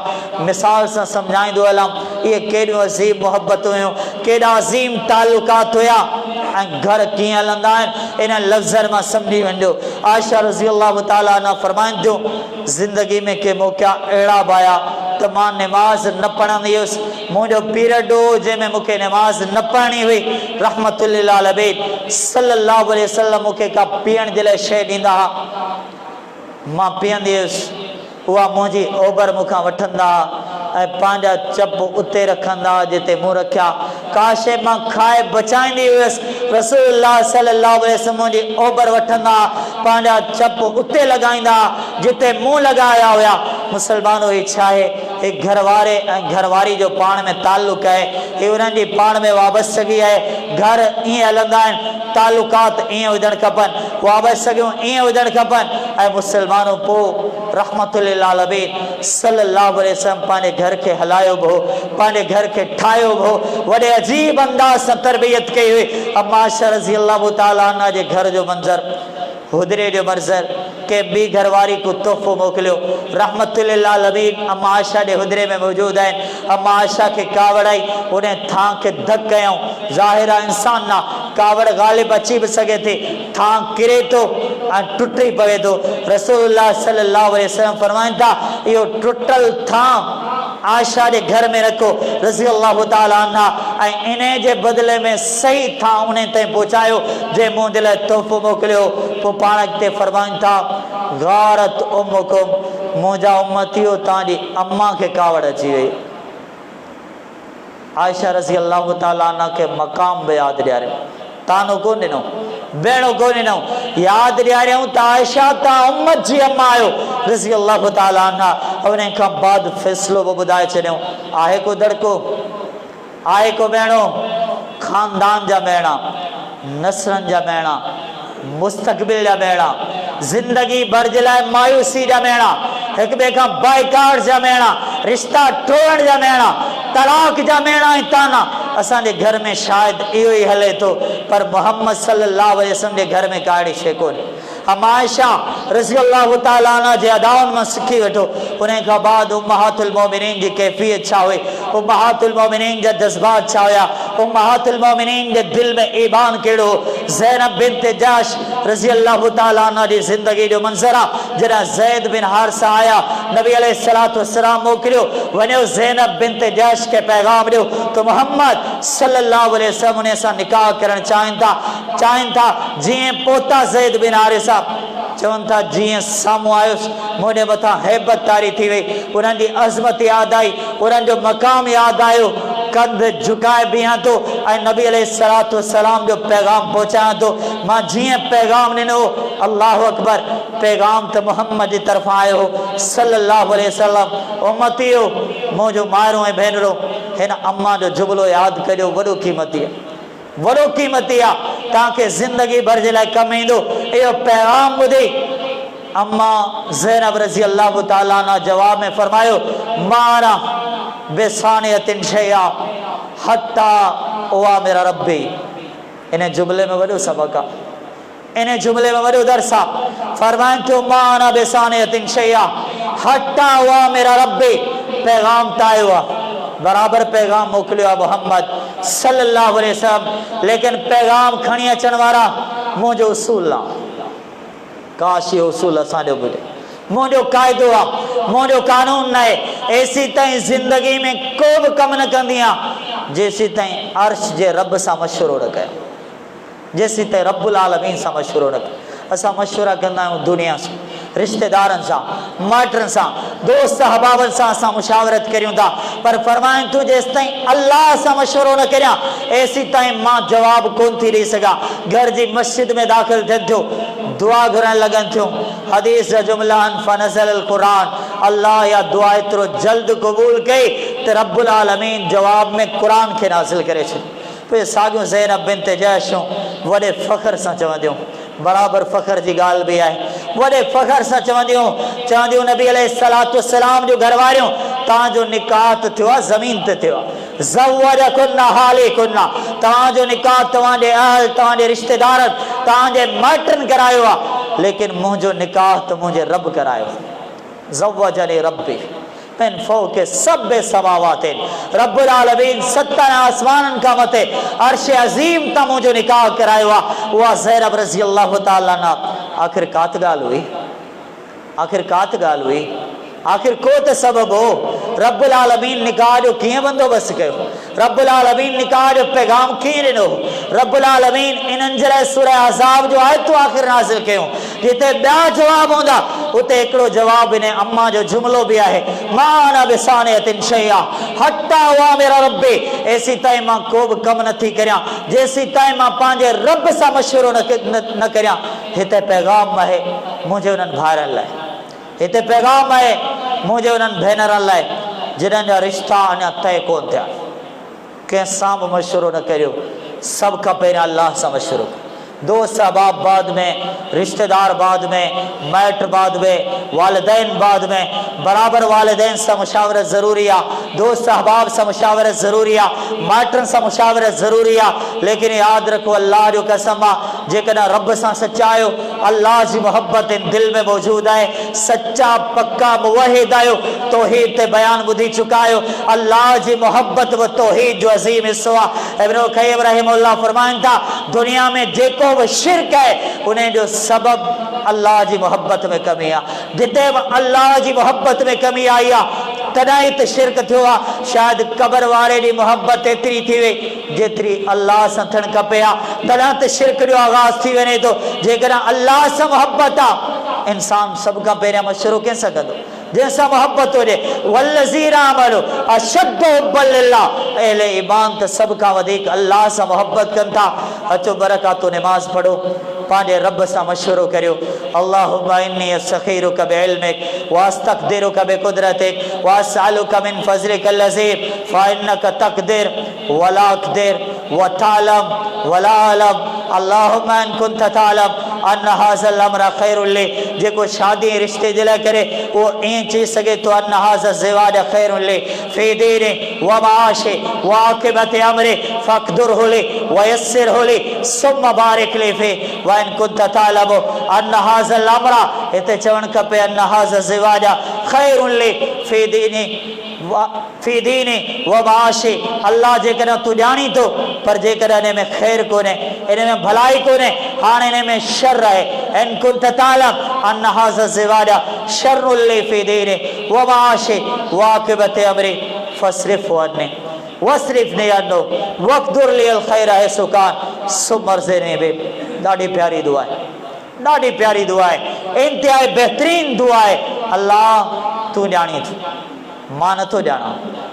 A: मिसाल सां सम्झाईंदो हलां इहे केॾियूं अज़ीम मोहब्बतूं हुयूं, केॾा अज़ीम ताल्लुकात हुया ऐं घर कीअं हलंदा आहिनि इन लफ़्ज़नि मां सम्झी वञो। आयशा रज़ी अल्लाह ताला अन्हा फरमाइनि थियूं ज़िंदगी में के मौक़ा अहिड़ा बि आया त मां निमाज़ न पढ़ंदी हुयुसि, मुंहिंजो पीरियड हो जंहिंमें मूंखे निमाज़ न पढ़णी हुई। रहमतुल लिल आलमीन सल्लल्लाहु अलैहि वसल्लम मूंखे का पीअण जे लाइ शइ ॾींदा हुआ, मां पीअंदी हुयुसि, उहा मुंहिंजी ओभर मूंखां वठंदा ऐं पंहिंजा चप उते रखंदा जिते मूं रखिया। का शइ मां खाए बचाईंदी हुयसि, रसूलुल्लाह सल्लल्लाहु अलैहि वसल्लम मुंहिंजी ओभर वठंदा, पंहिंजा चप उते लॻाईंदा जिते मूं लॻाया हुया। मुसलमानो ही छा आहे, हे घर वारे ऐं घरवारी जो पाण में ताल्लुक़ आहे, हे उन्हनि जी पाण में वाबस्तगी आहे। घर ईअं हलंदा आहिनि, ताल्लुकात ईअं हुजणु खपनि, वाबस्तगियूं ईअं हुजणु खपनि। ऐं मुसलमानो पोइ रहमतुल लिल आलमीन सल्लल्लाहु अलैहि वसल्लम पंहिंजे घर के हलायो बि हो, पंहिंजे घर के ठाहियो बि हो, वॾे अजीब अंदाज़ सां तरबियत कई हुई। अम्मा आयशा रज़ी अल्लाह ताला अन्हा जे घर जो मंज़र, हुदरे जो मंज़र, के ॿी घरवारी को तोहफ़ो मोकिलियो। रहमतुल लिल आलमीन अम्मा आयशा जे हुदरे में मौजूदु आहिनि। अम्मा आयशा खे कावड़ आई, उन थां खे धक कयूं, ज़ाहिर आहे इंसान ना कावड़ ग़ालिब अची बि सघे थी, थां किरे थो ऐं टुटी पवे थो। रसूलुल्लाह सल्लल्लाहु अलैहि वसल्लम फरमाइनि था इहो टुटल थां आयशा जे घर में रखो रज़ी अल्लाह ताला अन्हा, ऐं इन जे बदिले में सही थां उन ताईं पहुचायो जे मूं जे लाइ तोहफ़ो मोकिलियो। पोइ पाण अॻिते फरमाइनि था गारत उम्मुकुम, मुंहिंजा उम्मतियो तव्हांजी अम्मा खे कावड़ अची वई। आयशा रज़ी अल्लाह ताला अन्हा खे मक़ाम बि यादि ॾियारियो, तानो कोन ॾिनो, भेणो कोन ॾिनो, यादि ॾियारियऊं त आयशा तव्हां उम्मत जी अम्मा आहियो रज़ी अल्लाह ताला अन्हा। उन खां बाद फ़ैसिलो बि ॿुधाए छॾियऊं, आहे को दड़को, आहे को भेणो, ख़ानदान जा भेणा, नसरनि जा भेणा, मुस्तक़बिल जा भेणा, जिंदगी भर जे लाइ मायूसी जा मेणा, एक ॿिए खां बाइकाट जा मेणा, रिश्ता टोड़ण जा मेणा, तलाक जा मेणा ऐं ताना असांजे घर में शायदि इहो ई हले थो, पर मोहम्मद सल्लल्लाहु अलैहि वसल्लम जे घर में काड़ी शइ कोन्हे। हम आयशा रज़ी अल्लाह तआला अन्हा जे अदाउनि मां सिखी वठो। उन खां बाद उम्महातुल मोमिनीन जी कैफ़ियत छा हुई, उम्महातुल मोमिनीन जा जज़्बात छा हुया, उम्महातुल मोमिनीन जे दिल में ईमान कहिड़ो हो। ज़ैनब बिन्त जहश रज़ी अल्लाह तआला अन्हा जी ज़िंदगी जो मंज़र आहे। जॾहिं ज़ैद बिन हारिसा आया, नबी अलैहिस्सलातु वस्सलाम मोकिलियो, वञो ज़ैनब बिन्त जहश खे पैगाम ॾियो त मोहम्मद सल्लल्लाहु अलैहि वसल्लम उन सां निकाह करणु चाहिनि था जीअं पोता ज़ैद बिन हारिसा चवनि था जीअं साम्हूं आयुसि मुंहिंजे मथां हैबत तारी थी वई, उन्हनि जी अज़मत यादि आई, उन्हनि जो मक़ाम यादि आयो, कंध झुकाए बीहां थो ऐं नबी अलैहिस्सलातु वस्सलाम जो पैगाम पहुचायां थो। मां जीअं पैगाम ॾिनो, अल्लाहु अकबर, पैगाम त मोहम्मद जी तरफ़ां आयो हो सल्लल्लाहु अलैहि वसल्लम। उम्मतियो, मुंहिंजो माइरो ऐं भेनरो, हिन अम्मा जो जुमिलो यादि करियो, वॾो क़ीमती आहे, वॾो क़ीमती आहे, तव्हांखे ज़िंदगी भर जे लाइ कमु ईंदो। इहो पैगाम ॿुधी अम्मा ज़ैनब रज़ी अल्लाह तआला अन्हा जवाब में फरमायो, माना बेसानियतिन शैया हत्ता उवा मेरा रब्बी। इन जुमिले में वॾो सबक़ आहे, इन जुमिले में वॾो दर्स आहे। फरमाइनि थियो माना बेसानियतिन शैया हत्ता उवा मेरा रब्बी। पैगाम त आयो आहे, बराबर पैगाम मोकिलियो आहे मोहम्मद सल्लल्लाहु अलैहि वसल्लम, लेकिन पैगाम खणी अचण वारा मुंहिंजो उसूल आहे। काश इहो उसूल असांजो ॿुधे, मुंहिंजो क़ाइदो आहे, मुंहिंजो कानून न आहे। एसी ताईं ज़िंदगी में को बि कमु न कंदी आहे जेसी ताईं अर्श जे रब सां मशवरो न कयो, जेसी ताईं रब्बुल आलमीन सां मशवरो न कयो। असां मशवरा कंदा आहियूं दुनिया सां, रिश्तेदारनि सां, माइटनि सां, दोस्त अहबाबनि सां असां मुशावरत करियूं था, पर फरमाइनि तूं जेसि ताईं अल्लाह सां मशवरो न करियां एसी ताईं मां जवाब कोन थी ॾेई सघां। घर जी मस्जिद में दाख़िल थियनि थियो, दुआ घुरण लॻनि थियूं, हदीस जा जुमिला आहिनि, फनज़ल क़ुरान, अल्लाह या दुआ एतिरो जल्द क़बूल कई त रब्बुल आलमीन जवाब में क़ुरान खे नाज़िल करे छॾियो। पोइ साॻियूं ज़ैनब बिन्त जहशूं वॾे फ़ख्र सां चवंदियूं, बराबर फ़ख्र जी ॻाल्हि बि आहे, वॾे फ़ख्र सां चवंदियूं नबी अलैहिस्सलातु वस्सलाम जो घर वारियूं, तव्हांजो निकाह त थियो आहे ज़मीन ते थियो आहे, ज़व्वजकुन्ना हालिकुन्ना, तव्हांजो निकाह तव्हांजे अहल, तव्हांजे रिश्तेदारनि, तव्हांजे माइटनि करायो आहे, लेकिन मुंहिंजो निकाह त मुंहिंजे रब करायो। ज़व्वजनी रब्बी मिन फ़ौक़ि सब'i समावातिन, रब्बुल आलमीन 7 आसमाननि खां मथे अर्श अज़ीम तां मुंहिंजो निकाह करायो आहे। उहा ज़ैनब रज़ी अल्लाह तआला अन्हा, आख़िर कात ॻाल्हि हुई, आख़िर कात ॻाल्हि हुई, आख़िर को त सबबु हो। रब्बुल आलमीन निकाह जो कीअं बंदोबस्तु कयो, रब्बुल आलमीन निकाह जो पैगाम कीअं ॾिनो, रब्बुल आलमीन इन्हनि जे लाइ सूरह अहज़ाब जो आयतूं आख़िर नाज़िल कयूं। जिते ॿिया जवाब हूंदा उते हिकिड़ो जवाब इन अम्मा जो जुमिलो बि आहे, माना बिसानियतिन शैया हत्ता वा मेरा रब्बी, एसी ताईं मां को बि कमु नथी करियां जेसी ताईं मां पंहिंजे रब सां मशवरो न करियां। हिते पैगाम आहे मुंहिंजे उन्हनि भाइरनि लाइ, हिते पैगाम आहे मुंहिंजे उन्हनि भेनरनि लाइ जिन्हनि जा रिश्ता अञा तय कोन थिया। कंहिंसां बि मशवरो न करियो, सभ खां पहिरियां अल्लाह सां मशवरो कयो। दोस्त अहबाब बाद में, रिश्तेदार बाद में, माइट बाद में, वालिदैन बाद में, बराबर वालिदैन सां मुशावरत ज़रूरी आहे, दोस्त अहबाब सां मुशावरत ज़रूरी आहे, माइटनि सां मुशावरत ज़रूरी आहे। लेकिन यादि रखो अल्लाह जो कसम आहे, जेकॾहिं रब सां सचा आहियो, अल्लाह जी मोहब्बत दिलि में मौजूदु आहे, सचा पक्का मुवहिद आहियो, तौहीद ते बयान ॿुधी चुका आहियो, अल्लाह जी मोहब्बत व तौहीद जो अज़ीम हिस्सो आहे। इब्न क़य्यिम रहमहुल्लाह फरमाइनि था, दुनिया में जेको बि शिरक है उन जो सबब अल्लाह जी मोहब्बत में कमी आहे। जिते बि अल्लाह जी मोहब्बत में कमी आई आहे तॾहिं त शिरक थियो आहे। शायदि क़बर वारे जी मोहब्बत एतिरी थी वई जेतिरी अल्लाह सां थियणु खपे आहे, तॾहिं त शिरक जो आगाज़ थी वञे थो। जेकॾहिं अल्लाह सां मोहब्बत आहे, इंसान सभ खां पहिरियां मशवरो कंहिंसां कंदो, जंहिंसां मोहब्बत हुजे। वल्लज़ीना आमनू अशद्दु हुब्बन लिल्लाह, अहले ईमान त सभ खां वधीक अल्लाह सां मोहब्बत कनि था। अचो बरकातो नमाज़ पढ़ो, पंहिंजे रब सां मशवरो करियो। अल्लाहुम्मा इन्नी अस्तग़ीरुका बिइल्मिक व अस्तक़दिरुका बिक़ुदरतिक व असअलुका मिन फ़ज़लिका अल्लज़ी फ़इन्नका तक़दिर व ला अक़दिर व तअलम व ला अअलम। अल्लाहुम्मा इन कुन्ता तअलम अन हाज़ल अमरा खैरुल ले, जेको शादी रिश्ते जे लाइ करे वो ईअं चई सघे तो अन हाज़ा ज़िवाज खैरुल ले फी दीने व माशे व आक़िबत अमरे फ़क़दुर होले व यस्सिर होले सुम्मा बारिक ले फे व इन कुंत तालबो अन हाज़ल अमरा, हिते चवण खपे अन हाज़ा ज़िवाज खैरुल ले फी दीने व माशे। अल्लाह जेकर तू जानी तो पर जेकर इन में खैर कोने, इन में भलाई कोने, हाणे इन में शर है। इन कुंत तालम अन हाज़ा ज़िवाज शर्रुल ले फी दीने व माशे व आक़िबत अमरे फ़स्रिफ़ अन्नी वस्रिफ़नी अन्हु वक़्दुर लियल खैर है सुकान सुमरज़नी बे। ॾाढी प्यारी दुआ है, ॾाढी प्यारी दुआ है, इंतहाई बेहतरीन दुआ है। अल्लाह तू जानी थी, मां नथो जाना।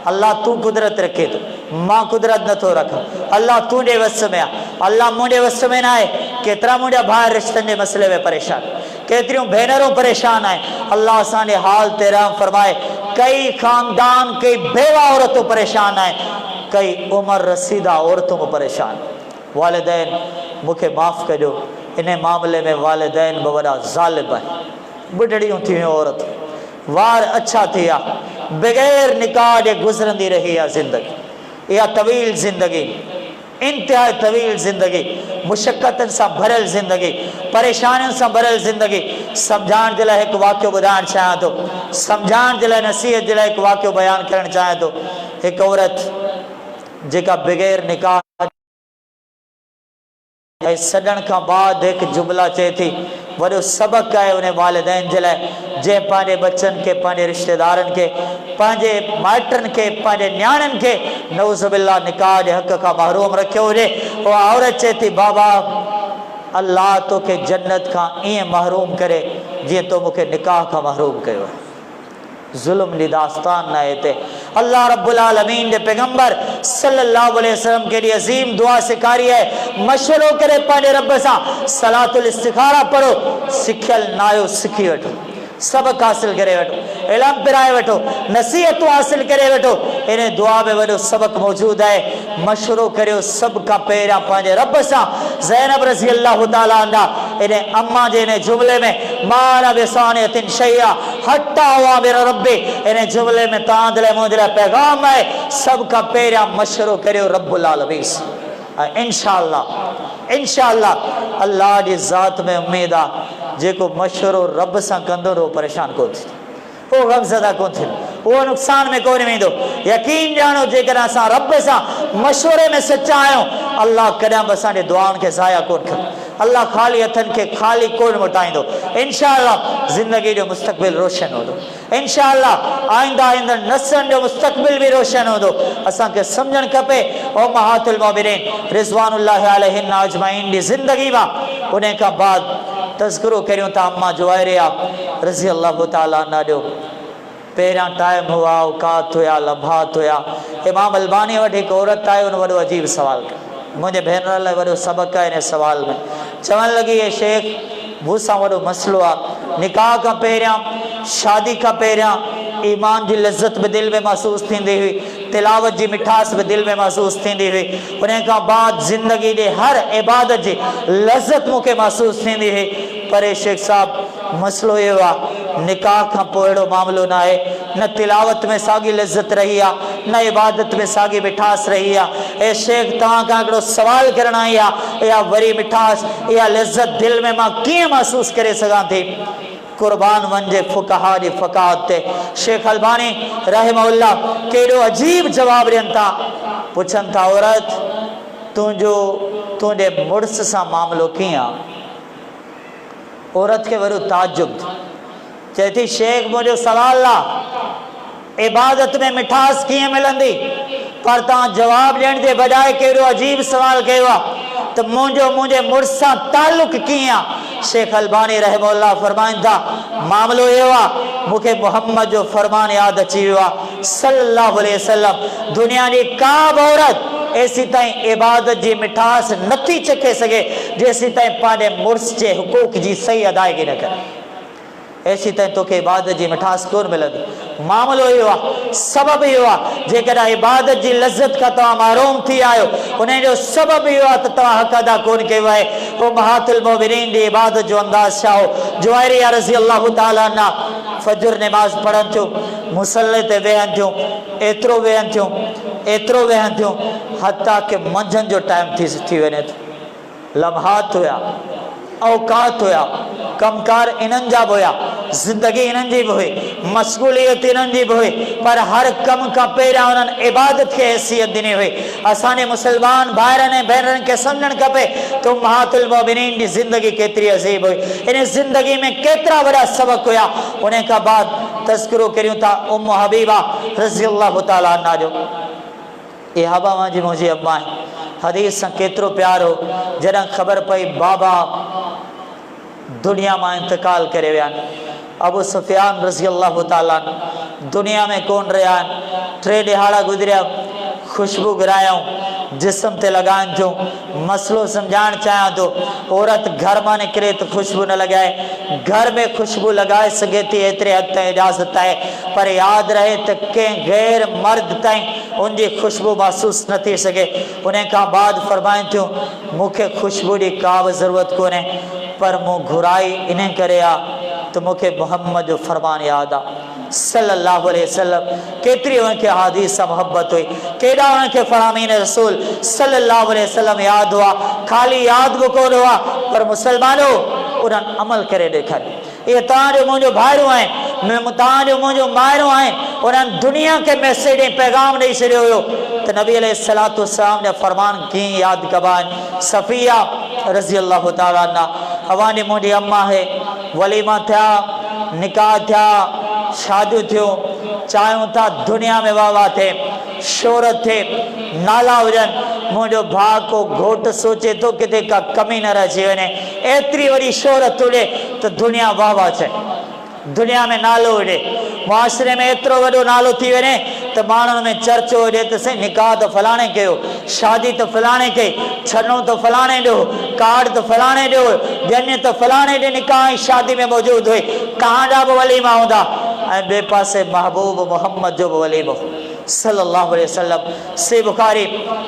A: अल्लाह तू कुदरत रखे तो, मां कुदरत नथो रख। अल्लाह तूने वस में आ, अल्लाह मुझे वस में ना है। केतरा मुझा भाई रिश्तन के मसले में परेशान, केतरियों भेनरों परेशान है। अल्लाह असांजे हाल ते रहम फरमाए। कई खानदान, कई बेवा औरतों परेशान है, कई उम्र रसीदा औरतों को परेशान। वालिदैन मुखे माफ़ कजो, इन मामले में वालिदैन बड़ा ज़ालिम है। बुढ़ड़ियों थी औरत, वार अच्छा थिया, बगैर निकाह जे गुजरंदी रही है जिंदगी। यह तवील जिंदगी, इंतहाई तवील जिंदगी, मुशक्क़तन से भरल जिंदगी, परेशानियों से भरल जिंदगी। समझाण जे लाइ हिकु वाक़ियो ॿुधाइण चाहियां थो, समझाण जे लाइ नसीहत जे लाइ हिकु वाक़ियो बयान करणु चाहियां थो। हिकु औरत जेका बगैर निकाह सॾण खां बाद एक जुमला चए थी, वॾो सबक़ आहे उन वालिदैन जे लाइ जे पंहिंजे बच्चन के, पंहिंजे रिश्तेदारनि के, पंहिंजे माइटनि के, पंहिंजे न्याणनि के नऊज़ बिल्लाह निकाह जे हक़ खां महरूम रखियो हुजे। उहा औरत चए थी, बाबा अल्लाह तोखे जन्नत खां ईअं महरूम करे जीअं तो मूंखे निकाह खां महरूम कयो आहे। जुल्म जी दास्तान न हिते। अल्लाह रब्बुल आलमीन जे पैगंबर सल्लल्लाहु अलैहि वसल्लम के लिए अजीम दुआ सिखारी है। मशवरो करे पंहिंजे रब सां, सलातुल इस्तिखारा पढ़ो, सिखियल नायो सिखी वठो, सबक हासिल करे वठो, इल्म पिराए वठो, नसीहतूं हासिल करे वठो। इन दुआ में वॾो सबक मौजूद है। मशवरो करियो सब खां पहिरियां पंहिंजे रब सां। ज़ैनब रज़ी अल्लाह ताला अन्हा इन अम्मा जे इन जुमले में माना बेसानियतिन शैया हट्टा हुआ मेरा रब्बे, इन जुमले में तव्हां लाइ मुंहिंजे लाइ पैगाम है। सब खां पहिरियां मशवरो करियो रब्बुल आलमीन सां। इंशाअल्लाह इंशाअल्लाह अल्लाह जी ज़ात में उम्मीद आहे। जेको मशवरो रब सां कंदो वो परेशान कोन थींदो, वो गमज़दा कोन थींदो, वो नुक़सान में कोन वेंदो। यकीन ॼाणो जेकर असां रब सां मशवरे में सच्चा आहियूं, अल्लाह कॾहिं बि असांजे दुआउनि खे ज़ाया कोन कंदो। अल्लाह खाली हथनि खे खाली कोन मोटाईंदो। इंशाअल्लाह ज़िंदगी जो मुस्तक़बिल रोशन हूंदो। इंशाअल्लाह आइंदा ईंदड़ नस्लनि जो मुस्तक़बिल भी रोशन हूंदो। असांखे सम्झणु खपे उम्महातुल मोमिनीन रिज़वानुल्लाहि अलैहिन अजमाइन जी ज़िंदगी मां। उन खां बाद तज़किरो करियूं था अम्मा जुवायरिया रज़ी अल्लाह ताला अन्हा जो। पहिरियां टाइम हुआ, औकात हुया, लम्हात हुया। इमाम अलबानी वटि हिकु औरत आहे, उन वॾो अजीब सवाल कयो। मुझे भेनर लाइ वॾो सबक़ आहे इन सवाल में। चवण लगी, ये शेख मूंसां वॾो मसलो आहे, निकाह खां पहिरियां, शादी खां पहिरियां ईमान जी लज़्ज़त भी दिल में महसूस थींदी हुई, तिलावत जी मिठास भी दिल में महसूस थींदी हुई। उन खां बाद ज़िंदगी जे हर इबादत जी लज़्ज़त मूंखे महसूस थींदी हुई। पर शेख साहब मसलो इहो आहे, निकाह खां पोइ अहिड़ो मामलो न आहे। न तिलावत में साॻी लज़्ज़त रही आहे, न इबादत में साॻी मिठास रही आहे। ए शेख तव्हां खां हिकिड़ो सवाल करण आई आहे, इहा वरी मिठास, इहा लज़्ज़त दिल में मां कीअं महसूस करे सघां थी। कुर्बान वंजे फुक़हा जी फ़क़ाहत ते शेख अलबानी रहमहुल्लाह केॾो अजीब जवाब ॾियनि था। पुछनि था, औरत तुंहिंजे मुड़ुस सां मामलो कीअं आहे? औरत के वॾो ताजुब चए थी, शेख मुझे सवाल आहे, इबादत में मिठास कीअं मिलंदी? पर तव्हां जवाब ॾियण जे बजाए कहिड़ो अजीब सवाल कयो आहे त मुंहिंजे मुड़ुस सां ताल्लुक़ कीअं आहे? शेख अलबानी रहमहुल्लाह फरमाइनि था, मामलो इहो आहे, मूंखे मोहम्मद जो फरमान यादि अची वियो आहे सल्लल्लाहु अलैहि वसल्लम। दुनिया जी का बि औरत ऐसी ताईं इबादत जी मिठास नथी चखे सघे जेसी ताईं पंहिंजे मुड़ुस जे हुकूक जी सही अदायगी न करे। ऐसी तरह तोखे इबादत जी मिठास कोन मिलंदी। मामलो इहो आहे, सबबु इहो आहे, जेकॾहिं इबादत जी लज़्ज़त खां तव्हां mahrum थी आहियो, उन जो सबबु इहो आहे त तव्हां हक़ अदा कोन कयो आहे। उम्महातुल मोमिनीन जी इबादत जो अंदाज़ छा हो? जुवैरिया रज़ी अल्लाहु ताला अन्हा फजर नमाज़ पढ़नि थियूं, मुसल्ले ते वेहनि थियूं, एतिरो वेहनि थियूं, एतिरो वेहनि थियूं, हता कि मंझंदि जो टाइम थी वञे थो। लम्हात हुया, औकात हुया, कमकार इन्हनि जा बि हुया, ज़िंदगी इन्हनि जी बि हुई, मशगूलियत इन्हनि जी बि हुई, पर हर कम खां पहिरियां उन्हनि इबादत खे हैसियत ॾिनी हुई। असांजे मुस्लमान भाइरनि ऐं भेनरनि खे सम्झणु खपे त उम्महातुल मोमिनीन जी ज़िंदगी केतिरी अज़ीब हुई, इन ज़िंदगी में केतिरा वॾा सबक़ हुया। उन खां बाद तज़किरो करियूं था उम्म हबीबा रज़ी अल्लाहु ताला अन्हा जो। इहा हबा जी मुंहिंजी अम्मा आहे, हदीस सां केतिरो प्यार हो। जॾहिं ख़बर पई बाबा दुनिया मां इंतकाल करे विया आहिनि, अबू सुफियान रज़ी अल्लाहु ताला दुनिया में कोन रहिया आहिनि, 3 ॾिहाड़ा गुज़रिया, ख़ुशबू घुरायूं जिस्म ते लॻाइनि थियूं। मसलो सम्झाइणु चाहियां थो, औरत घर मां निकिरे त ख़ुशबू न लॻाए, घर में ख़ुशबू लॻाए सघे थी, एतिरे हद ताईं इजाज़त आहे, पर यादि रहे त कंहिं गैर मर्द ताईं उनजी ख़ुशबू महसूस न थी सघे। उन खां बाद फरमाइनि थियूं मूंखे ख़ुशबू जी का बि ज़रूरत कोन्हे, पर मूं घुराई इन करे आहे त मूंखे मोहम्मद जो फरमान यादि आहे सल्लल्लाहु अलैहि वसल्लम। केतिरी उनखे हदीस सां मोहब्बत हुई, केॾा उनखे फरामीन रसूल सल्लल्लाहु अलैहि वसल्लम यादि हुआ। ख़ाली यादि बि कोन हुआ, पर मुसलमानो उन्हनि अमल करे ॾेखारियो। इहे तव्हांजो मुंहिंजो भाइरूं आहिनि, तव्हांजो मुंहिंजो माइरूं आहिनि। उन्हनि दुनिया खे मैसेज ऐं पैगाम ॾेई छॾियो हुयो त नबी अलैहिस्सलातु वस्सलाम जा फरमान कीअं यादि कबा आहिनि। सफ़िया रज़ी अल्लाहु ताला अन्हा अवांजी मुंहिंजी अम्मा आहे, वलीमा थिया, निकाह थिया, शादियूं थियूं, चाहियूं था दुनिया में वाह वाह थिए, शोहरत थिए, नाला हुजनि। मुंहिंजो भाउ को घोट सोचे थो किथे का कमी न रहिजी वञे, एतिरी वॾी शोहरत हुजे त दुनिया वाह वाह चए, दुनिया में नालो हुजे, मुआशरे में एतिरो वॾो नालो थी वञे त माण्हुनि में चर्चो हुजे त साईं निकाह त फलाणे कयो, शादी त फलाणे कई, छॾणो त फलाणे ॾियो, कार्ड त फलाणे ॾियो, ॼञ त फलाणे ॾे निकाह ऐं शादी में मौजूदु हुई। तव्हांजा बि वलीमा हूंदा ऐं ॿिए पासे महबूब मोहम्मद जो बि वलीमो सल्लल्लाहु अलैहि वसल्लम। सही बुखारी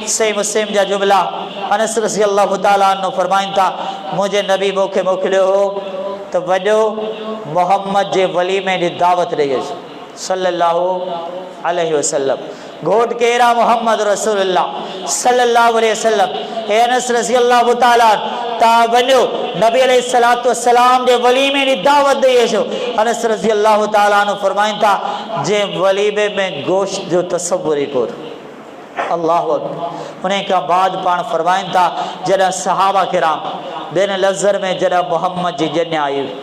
A: सही मुस्लिम जा जुमला। अनस रज़ी अल्लाहु ताला अन्हु फरमाइनि था मुंहिंजे नबी मूंखे मोकिलियो हो त वॾो मोहम्मद जे वलीमे जी दावत ॾेई अच सल्लल्लाहु अलैहि वसल्लम। घोट केरा मोहम्मद रसूलुल्लाह सल्लल्लाहु अलैहि वसल्लम। हे अनस रज़ी अल्लाहु ताला तव्हां वञो नबी अलैहिस्सलातु वस्सलाम जे वलीमे जी दावत ॾेई अचो। अनस रज़ी अल्लाहु ताला अन्हु फरमाइनि था जे वलीमे में गोश्त जो तसव्वुर ई कोन। अल्लाहु अकबर। उन खां बाद पाण फरमाइनि था जॾहिं सहाबा किराम बिन लज़्ज़र में जॾहिं मोहम्मद जी ॼञ आई हुई,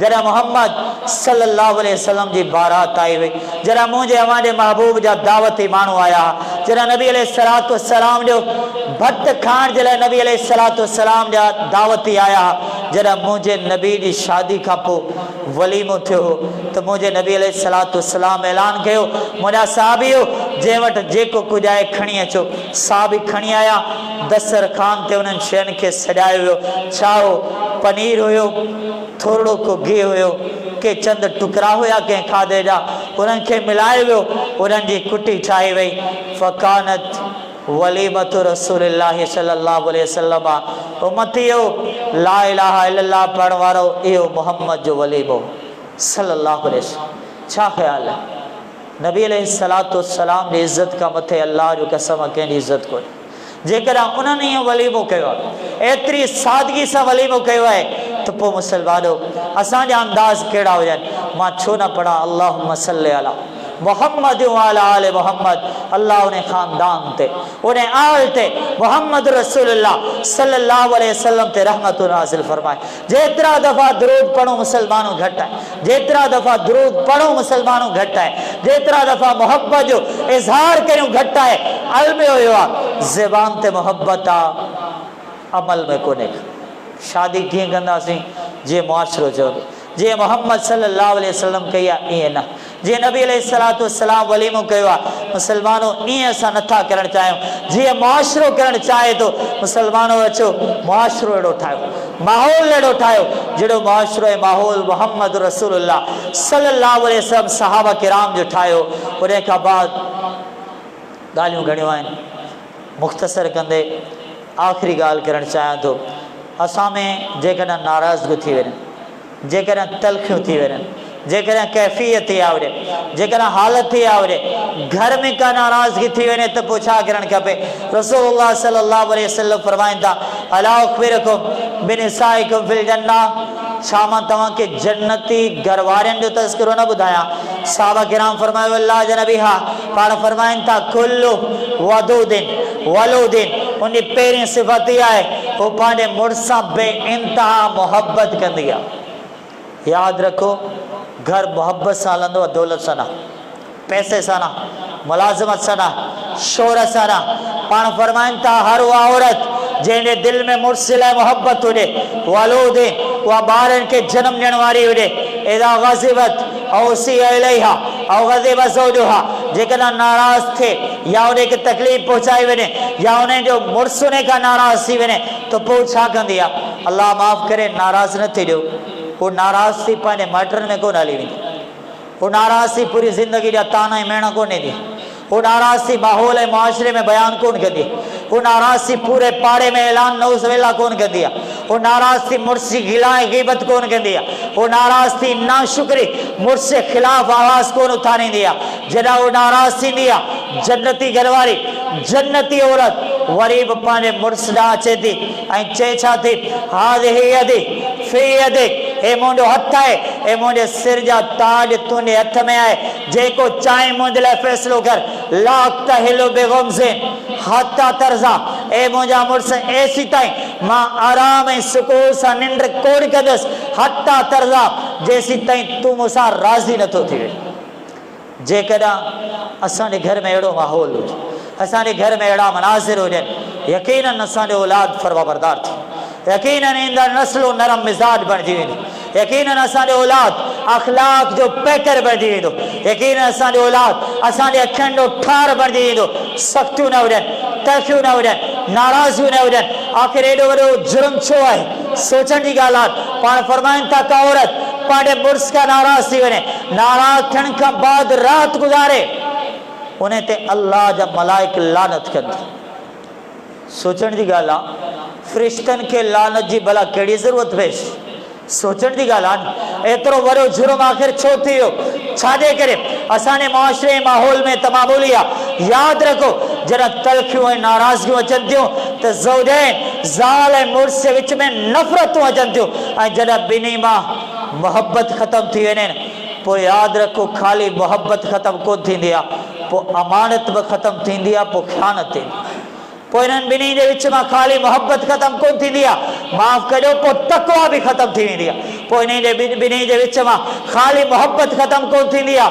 A: जॾहिं मोहम्मद सल्लल्लाहु अलैहि वसल्लम जी बारात आई हुई, जॾहिं मुंहिंजे अवांजे महबूब जा दावती माण्हू आया, जॾहिं नबी अलैहिस्सलातु वस्सलाम जो भत खाइण जे लाइ नबी अलैहिस्सलातु वस्सलाम जा दावती आया, जॾहिं मुंहिंजे नबी जी शादी खां पोइ वलीमो थियो त मुंहिंजे नबी अलैहिस्सलातु वस्सलाम ऐलान कयो मुंहिंजा साहबियो जंहिं वटि जेको कुझु आहे खणी अचो। साहबी खणी आया, दस्तरखान ते उन्हनि शयुनि खे सजायो हुयो। छा हो? पनीर हुयो, थोरो को गिहु हुयो, के चंद टुकड़ा हुया कंहिं खाधे जा, उन्हनि खे मिलायो वियो, उन्हनि जी कुटी ठाही वई। फ़कानत वलीमतु रसूलिल्लाहि सल्लल्लाहु अलैहि वसल्लम। उम्मतियो ला इलाहा इल्लल्लाह पढ़ण वारो इहो मोहम्मद जो वलीमो सल्लल्लाहु अलैहि वसल्लम। छा ख़्याल आहे? नबी अलैहिस्सलातु वस्सलाम जी इज़त खां मथे अल्लाह जो कसम कंहिंजी इज़त कोन्हे। जेकॾहिं उन्हनि इहो वलीमो कयो आहे, एतिरी सादगी सां वलीमो कयो आहे त पोइ मुसलमानो असांजा अंदाज़ कहिड़ा हुजनि। मां छो न पढ़ा अल्लाहुम्मा सल्लि अला मोहम्मद वाला आले मोहम्मद। अल्लाह उन ख़ानदान ते उन आल ते मोहम्मद रसूलुल्लाह सल्लल्लाहु अलैहि वसल्लम ते रहमत नाज़िल फरमाए। जेतिरा दफ़ा दरूद पढ़ो मुसलमानों घटि आहे, जेतिरा दफ़ा दरूद पढ़ो मुसलमानों घटि आहे, जेतिरा दफ़ा मोहब्बत जो इज़हार कयूं घटि आहे। अलमे हुयो आहे ज़बान ते मोहब्बत आहे, अमल में कोन्हे। शादी कीअं कंदासीं? जीअं मुआशरो चवंदो, जीअं मोहम्मद सल्लल्लाहु अलैहि वसल्लम कई आहे ईअं न। जीअं नबी अलैहिस्सलातु वस्सलाम वलीमो कयो आहे, मुसलमानों ईअं असां नथा करणु चाहियूं जीअं मुआशिरो करणु चाहे थो। मुसलमानों अचो मुआशिरो अहिड़ो ठाहियो, माहौल अहिड़ो ठाहियो जहिड़ो मुआशिरो ऐं माहौल मुहम्मद रसूलुल्लाह सल्लल्लाहु अलैहि वसल्लम सहाबा किराम जो ठाहियो। उन खां बाद ॻाल्हियूं घणियूं आहिनि, मुख़्तसर कंदे आख़िरी ॻाल्हि करणु चाहियां थो। असां में जेकॾहिं नाराज़गियूं थी वञनि, जेकॾहिं तलख़ियूं थी वञनि, जेकॾहिं कैफ़ियत थी आहे, जेकॾहिं हालत थी आहे, घर में का नाराज़गी थी वञे त पोइ छा करणु खपे? रसूलुल्लाह सल्लल्लाहु अलैहि वसल्लम फरमाइनि था, अला उख़बिरुकुम बिनिसाइकुम फिल जन्नह, छा मां तव्हांखे जन्नती घर वारनि जो तज़किरो न ॿुधायां? सहाबा किराम फरमायो अल्लाह जा नबी हा। पाण फरमाइनि था कुल्लु वदूदिन वलूदिन, उन पहिरीं सिफ़त इहा आहे उहो पंहिंजे मुड़ुस सां बेइंतहा मुहबत कंदी आहे। यादि रखो, घर मोहब्बत सां हलंदो आहे, दौलत सां न, पैसे सां न, मुलाज़मत सां न, शोहरत सां न। पाण फरमाइनि था हर उहा औरत जंहिंजे दिलि में मुड़ुस लाइ मोहब्बत हुजे, वलूदे उहा ॿारनि खे जनमु ॾियण वारी हुजे, इदा ग़ज़िबत औ उसिया इलैहा औ ग़ज़िब ज़ौजुहा, जेकॾहिं नाराज़ थिए या उनखे तकलीफ़ पहुचाई वञे या उनजो मुड़ुस उन खां नाराज़ थी वञे त पोइ छा कंदी आहे? अल्लाह माफ़ करे, नाराज़ न थी ॾियो। वो नाराज़ थी पंहिंजे माइटनि में कोन हली वेंदी, वो नाराज़ थी पूरी ज़िंदगी जा ताना ऐं मेण कोन ॾींदी, वो नाराज़ थी माहौल ऐं मुआशिरे में बयान कोन कंदी, वो नाराज़ थी पूरे पाड़े में ऐलान नौज़ वेला कोन कंदी आहे, वो नाराज़ थी मुड़ुस जी गिला ऐं ग़ीबत कोन कंदी आहे, वो नाराज़ थी नाशुक्री मुड़ुस जे ख़िलाफ़ आवाज़ कोन उथारींदी आहे। जॾहिं वो नाराज़ थींदी आहे, जन्नती घरवारी, जन्नती औरत वरी बि पंहिंजे मुड़ुस ॾांहुं अचे थी ऐं चए छा थी, हाज़िही यदी फी यदिक, हे मुंहिंजो हथु आहे, हे मुंहिंजे सिर जा ताज तुंहिंजे हथ में आहे, जेको चाहे मुंहिंजे लाइ फ़ैसिलो कर। ला तहिलु बिग़ुम्ज़िन हत्ता तरज़ा, ए मुंहिंजा मुड़ुस एसी ताईं मां आराम ऐं सुकून सां निंड कोन कंदुसि, हत्ता तरज़ा जेसी ताईं तूं मूंसां राज़ी नथो थी वञे। जेकॾहिं असांजे घर में अहिड़ो माहौल हुजे, असांजे घर में अहिड़ा मनाज़िर हुजनि, यकीनन असांजो औलाद फ़रमाबरदार थी, यकीनन ईंदड़ नस्लो नरम मिज़ाज बणिजी वेंदी, यकीनन असांजो औलाद अख़लाक़ जो पैकर बणिजी वेंदो, यकीनन असांजो औलाद असांजे अखियुनि जो ठार बणिजी वेंदो। सख़्तियूं न हुजनि, तलख़ियूं न हुजनि, नाराज़गियूं न हुजनि। आख़िर एॾो वॾो जुर्म छो आहे? सोचण जी ॻाल्हि आहे। पाण फरमाइनि था का औरत पंहिंजे मुड़ुस खां नाराज़ थी वञे, नाराज़ थियण खां बाद राति गुज़ारे, उन ते अल्लाह जा मलाइक लानत कंदा। सोचण जी ॻाल्हि आहे, फ़रिश्तनि खे लानत जी भला कहिड़ी ज़रूरत पइजी? सोचण जी ॻाल्हि आहे, एतिरो वॾो जुर्म आख़िर छो थी वियो? छाजे करे? असांजे मुआशिरे माहौल में तमामूली आहे। यादि रखो, जॾहिं तलख़ियूं ऐं नाराज़गियूं अचनि थियूं त ज़ौजैन ज़ाल ऐं मुड़ुस जे विच में नफ़रतूं अचनि थियूं, ऐं जॾहिं ॿिन्ही मां मोहब्बत ख़तमु थी वञे पोइ यादि रखो, ख़ाली मोहब्बत ख़तमु कोन थींदी आहे, पोइ अमानत बि ख़तमु थींदी आहे, पोइ ख़यानत थींदी आहे। पोइ इन्हनि ॿिन्ही जे विच मां ख़ाली मोहब्बत ख़तमु कोन थींदी आहे, माफ़ कजो, पोइ तक़वा बि ख़तमु थी वेंदी आहे। पोइ ॿिन्ही जे विच मां ख़ाली मोहब्बत ख़तमु कोन थींदी आहे,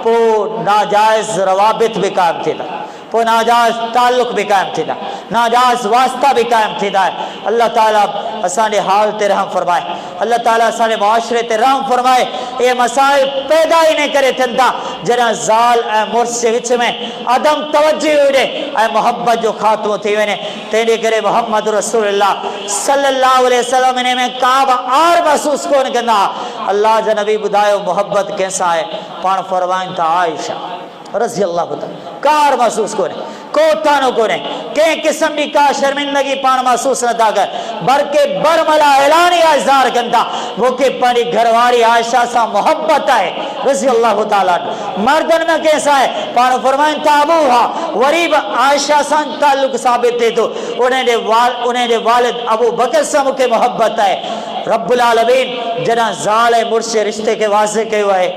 A: पोइ नाजाइज़ रवाबित बि क़ाइमु थींदा, पोइ नाजाइज़ ताल्लुक़ बि क़ाइमु थींदा, नाजाइज़ वास्ता बि क़ाइमु थींदा आहे। अल्लाह ताला असांजे हाल ते रहम फरमाए, अल्लाह ताला असांजे मुआशिरे ते रहम फरमाए। इहे मसाइल पैदा इन करे थियनि था जॾहिं ज़ाल ऐं मुड़ुस जे विच में अदम तवज्जो हुजे ऐं मोहब्बत जो ख़ात्मो थी वञे। तंहिंजे करे मुहम्मद रसूलुल्लाह सल्लल्लाहु अलैहि वसल्लम इन में का बि आर महसूसु कोन कंदा। अल्लाह जा नबी ॿुधायो मोहब्बत कंहिंसां आहे? पाण फरमाइनि था आयशा रज़ी अल्लाह कार महसूस कोन्हे, को तानो कोन्हे, कंहिं क़िस्म जी का शर्मिंदगी पाण महसूस नथा कर, बल्कि बरमला ऐलानिया इज़हार कनि था, मूंखे पंहिंजी घरवारी आयशा सां मोहब्बत आहे रज़ी अल्लाह ताला। मर्दनि में कंहिंसां आहे? पाण फरमाइनि था अबूहा, वरी बि आयशा सां ताल्लुक़ साबित थिए थो, उनजे वालिद अबू बकर सां मूंखे मोहब्बत आहे। रब्बुल आलमीन जॾहिं ज़ाल ऐं मुड़ुस जे रिश्ते खे वाज़े कयो आहे,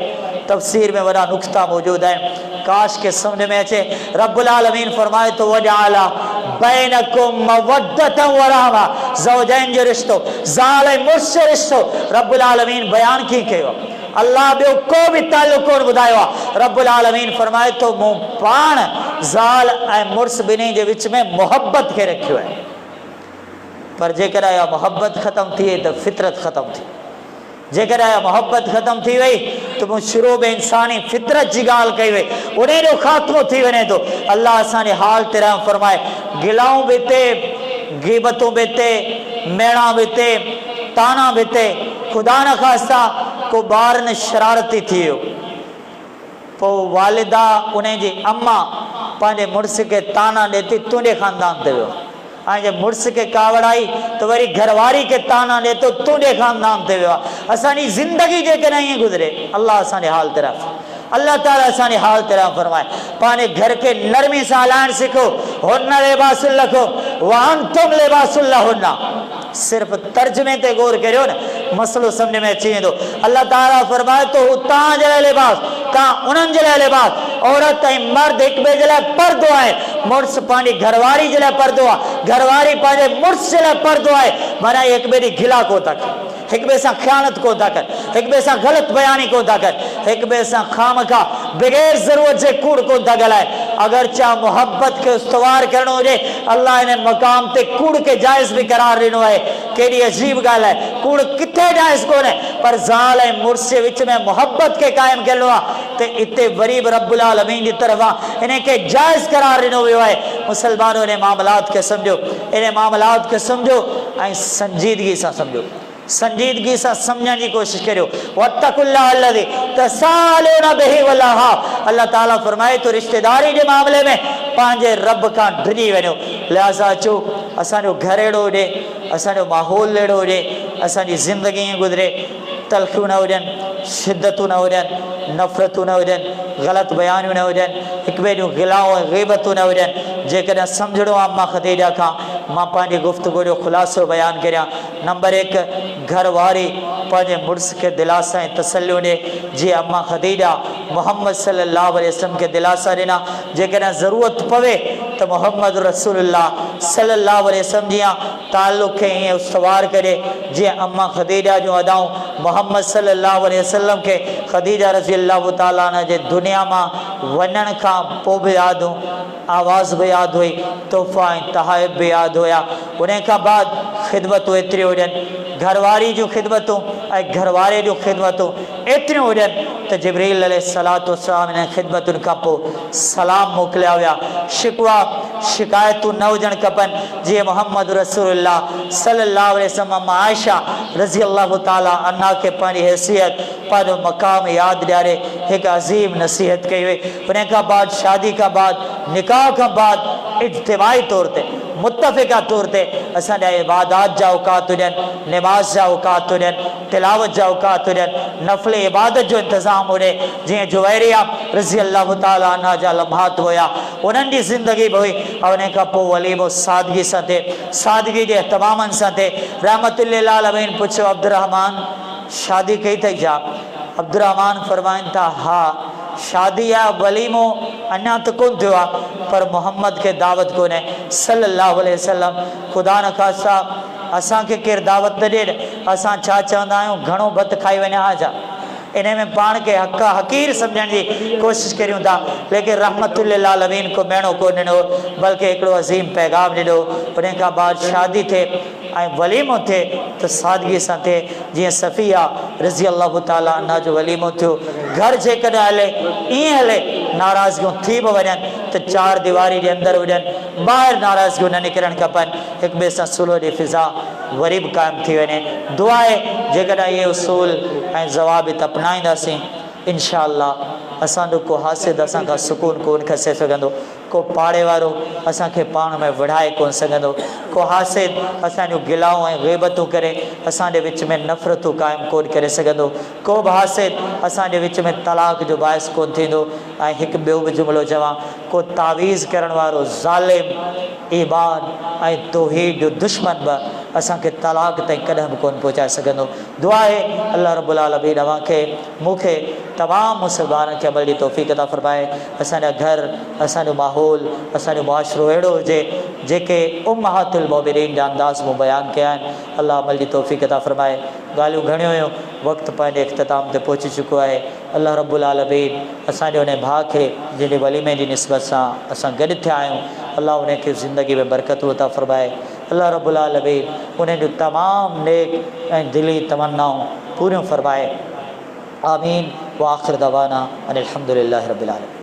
A: तफ़सीर में वॾा नुक़्ता मौजूद आहिनि, काश के समझ में अचे। रब्बुल आलमीन फरमाए तो वजअला बैनकुम मवद्दतन व रहमा, ज़ौजैन जो रिश्तो, ज़ाल ऐं मुड़ुस जो रिश्तो रब्बुल आलमीन बयान कीअं कयो? अल्लाह ॿियो को बि ताल्लुक़ कोन ॿुधायो आहे। रब्बुल आलमीन फरमाए तो मूं पाण ज़ाल ऐं मुड़ुस ॿिन्ही जे विच में मोहब्बत खे रखियो आहे। पर जेकॾहिं इहा मोहब्बत ख़तमु थिए त फितरत ख़तमु थी, जेकॾहिं मोहब्बत ख़तम थी वई त मूं शुरू में इंसानी फितरत जी ॻाल्हि कई वई, उन जो ख़ात्मो थी वञे थो। अल्लाह असांजे हाल ते रहम फरमाए। गिलाऊं बि हिते, गीबतूं बि हिते, मेणा बि हिते, ताना बि हिते। ख़ुदा न ख़ास्ता को ॿार न शरारती थी वियो, पोइ वालिदा उन जी अम्मा पंहिंजे मुड़ुस खे ताना ॾिए थी, तुंहिंजे ख़ानदान ते वियो। ऐं जे मुड़ुस खे कावड़ आई त वरी घरवारी खे ताना ॾिए थो, तुंहिंजे ख़ानदान ते वियो आहे। असांजी ज़िंदगी जेकॾहिं ईअं गुज़रे, अल्लाह असांजे हाल ते रह, अल्लाह ताला असांजे हाल ते रह फरमाए। पंहिंजे घर खे नरमी सां हलाइणु सिखो। हुन लिबासुल लकुम व अंतुम लिबासुल लहुन्ना। सिर्फ़ तर्जुमे ते गौर करियो न, मसलो सम्झ में अची वेंदो। अल्लाह ताला फरमाए तो तव्हांजे लाइ लिबास, तव्हां उन्हनि जे लाइ लिबास। औरत ऐं मर्द हिक ॿिए जे लाइ पर्दो आहे। मुड़ुस पंहिंजी घरवारी जे लाइ पर्दो आहे, घरवारी पंहिंजे मुड़ुस जे लाइ पर्दो आहे। माना हिक ॿिए जी गिला कोन था कनि, हिक ॿिए सां ख़यानत कोन था कनि, हिक ॿिए सां ग़लति बयानी कोन था कनि, हिक ॿिए सां खामखा बग़ैर ज़रूरत जे कूड़ कोन था ॻाल्हाइनि। अगरि चा मोहब्बत खे उस्तवार करणो हुजे, अल्लाह इन मक़ाम ते कूड़ खे जाइज़ बि करार ॾिनो आहे। केॾी अजीब ॻाल्हि आहे, कूड़ किथे जाइज़ कोन्हे, पर ज़ाल ऐं मुड़ुस जे विच में मोहब्बत खे क़ाइमु कयो आहे त इते वरी बि रब्बुल आलमीन जी तरफ़ां इन खे जाइज़ करार ॾिनो वियो आहे। मुसलमानों इन मामलात खे सम्झो, इन मामलात खे सम्झो ऐं संजीदगी सां सम्झो, संजीदगी सां सम्झण जी कोशिशि करियो। वत्तकुल्लाह अल्लज़ी तसालून बिही वल अर्हाम। अल्लाह ताला फरमाए तो रिश्तेदारी जे मामले में पंहिंजे रब खां डिॼी वञो। लिहाज़ा अचो असांजो घर अहिड़ो हुजे, असांजो माहौल अहिड़ो हुजे, असांजी ज़िंदगी ईअं गुज़रे, तलख़ियूं न हुजनि, शिदतूं न हुजनि, नफ़रतूं न हुजनि, ग़लति बयानियूं न हुजनि, हिक ॿिए जूं गिलाऊं ऐं ग़ीबतूं न हुजनि। जेकॾहिं सम्झणो आहे मां ख़दीजा खां, मां पंहिंजी गुफ़्तगू जो ख़ुलासो बयानु करियां। नंबर 1, घरवारी पंहिंजे मुड़ुस खे दिलासा ऐं तसल्ली ॾे, जीअं अम्मा ख़दीजा मोहम्मद सल्लल्लाहु अलैहि वसल्लम खे दिलासा ॾिना। जेकॾहिं ज़रूरत पवे त मोहम्मद रसूलुल्लाह सल्लल्लाहु अलैहि वसल्लम जी ताल्लुक़ खे ईअं उस्तवार करे जीअं अम्मा ख़दीजा जूं अदाऊं मोहम्मद सल्लल्लाहु अलैहि वसल्लम खे ख़दीजा रज़ी अल्लाह ताला अन्हा जे दुनिया मां वञण खां पोइ बि यादि हूं, आवाज़ भी याद हुई, तोहफ़ा ऐं तहाइफ भी याद हुआ। उन खां बाद ख़िदमतूं एतिरियूं हुजनि, घरवारी जूं ख़िदमतूं ऐं घरवारे जूं ख़िदमतूं एतिरियूं हुजनि त जिब्रील अलैहिस्सलातु वस्सलाम इन ख़िदमतुनि खां पोइ सलाम मोकिलिया विया। शिकवा शिकायतूं न हुजणु खपनि। जीअं मोहम्मद रसूलुल्लाह सल्लल्लाहु अलैहि वसल्लम अम्मा आयशा रज़ी अल्लाह ताला अन्हा खे पंहिंजी हैसियत पंहिंजो मक़ाम यादि ॾियारे हिकु अज़ीम नसीहत कई हुई। उन खां बाद शादी खां बाद निकाह खां बाद इज्तिमाई तौर ते मुतफ़िक़ा तौर ते असांजा इबादात जा औक़ात हुजनि, नमाज़ जा औक़ात हुजनि, तिलावत जा औक़ात हुजनि, नफ़िल इबादत जो इंतज़ाम हुजे। जीअं जुवैरिया रज़ी अल्लाह ताला अन्हा जा लम्हात हुया, उन्हनि जी ज़िंदगी बि हुई। ऐं उन खां पोइ वलीमो सादगी सां थिए, सादगी जे तमामनि सां थिए। रहमतुल्लिल आलमीन पुछियो अब्दुर्रहमान शादी कई अथई छा? अब्दुर्रहमान फरमाइनि था हा शादी आहे, वलीमो अञा त कोन थियो आहे, पर मोहम्मद खे दावत कोन्हे सल्लल्लाहु अलैहि वसल्लम। ख़ुदा न ख़ास्ता असांखे केरु दावत न ॾिए, असां छा चवंदा आहियूं, घणो भत खाई वञा हा छा? इन में पाण खे हक़ीर सम्झण जी कोशिशि करियूं था। लेकिन रहमतुल्लिल आलमीन को मेणो कोन ॾिनो, बल्कि हिकिड़ो अज़ीम पैगाम ॾिनो। उन खां बाद शादी थिए ऐं वलीमो थिए त सादगी सां थिए। जीअं सफ़िया रज़ी अल्लाह ताला अन्हा जो वलीमो थियो। घर जेकॾहिं हले ईअं हले, नाराज़गियूं थी बि वञनि त 4 दीवारी जे अंदरि हुजनि, ॿाहिरि नाराज़गियूं न निकिरणु खपनि। हिक ॿिए सां सुलह जी फिज़ा वरी बि क़ाइमु थी वञे। दुआ आहे जेकॾहिं इहे उसूल ऐं ज़वाबित अपनाईंदासीं, इनशा अल्लाह असांजो को हासिद असां खां सुकून कोन खसे सघंदो, को पाड़े वारो असांखे पाण में विढ़ाए कोन सघंदो, को हासिद असांजूं गिलाऊं ऐं ग़ीबतूं करे असांजे विच में नफ़रतूं क़ाइमु कोन करे सघंदो, को बि हासिद असांजे विच में तलाक जो बाहिस कोन थींदो। ऐं हिकु ॿियो बि जुमिलो चवां, को तावीज़ करण वारो ज़ालिम ईमान ऐं तौहीद जो दुश्मन बि असांखे तलाक ताईं कॾहिं बि कोन पहुचाए सघंदो। दुआ आहे अल्लाह रब्बुल आलमीन अव्हांखे मूंखे तमामु मुसलमाननि खे अमल जी तौफ़ीक़ अता फ़रमाए। असांजा घर, असांजो माहौल, असांजो मुआशिरो अहिड़ो हुजे जेके उम्महातुल मोमिनीन जा अंदाज़ मूं बयानु कया आहिनि। अल्लाह अमल जी तौफ़ीक़ अता फ़रमाए। ॻाल्हियूं घणियूं हुयूं, वक़्तु पंहिंजे इख़्तिताम ते पहुची चुको आहे। अल्लाह रब्बुल आलमीन असांजे उन भाउ खे जंहिंजे वलीमे जी निस्बत सां असां गॾु थिया आहियूं, अल्लाह उनखे ज़िंदगी में बरकतूं अता फ़रमाए। अल्लाह रब्बुल आलमीन उन जूं तमामु नेक ऐं दिली तमन्नाऊं पूरे फरमाए। आमीन व आखिर दवाना अनिल हम्दुलिल्लाहि रब्बिल आलमीन।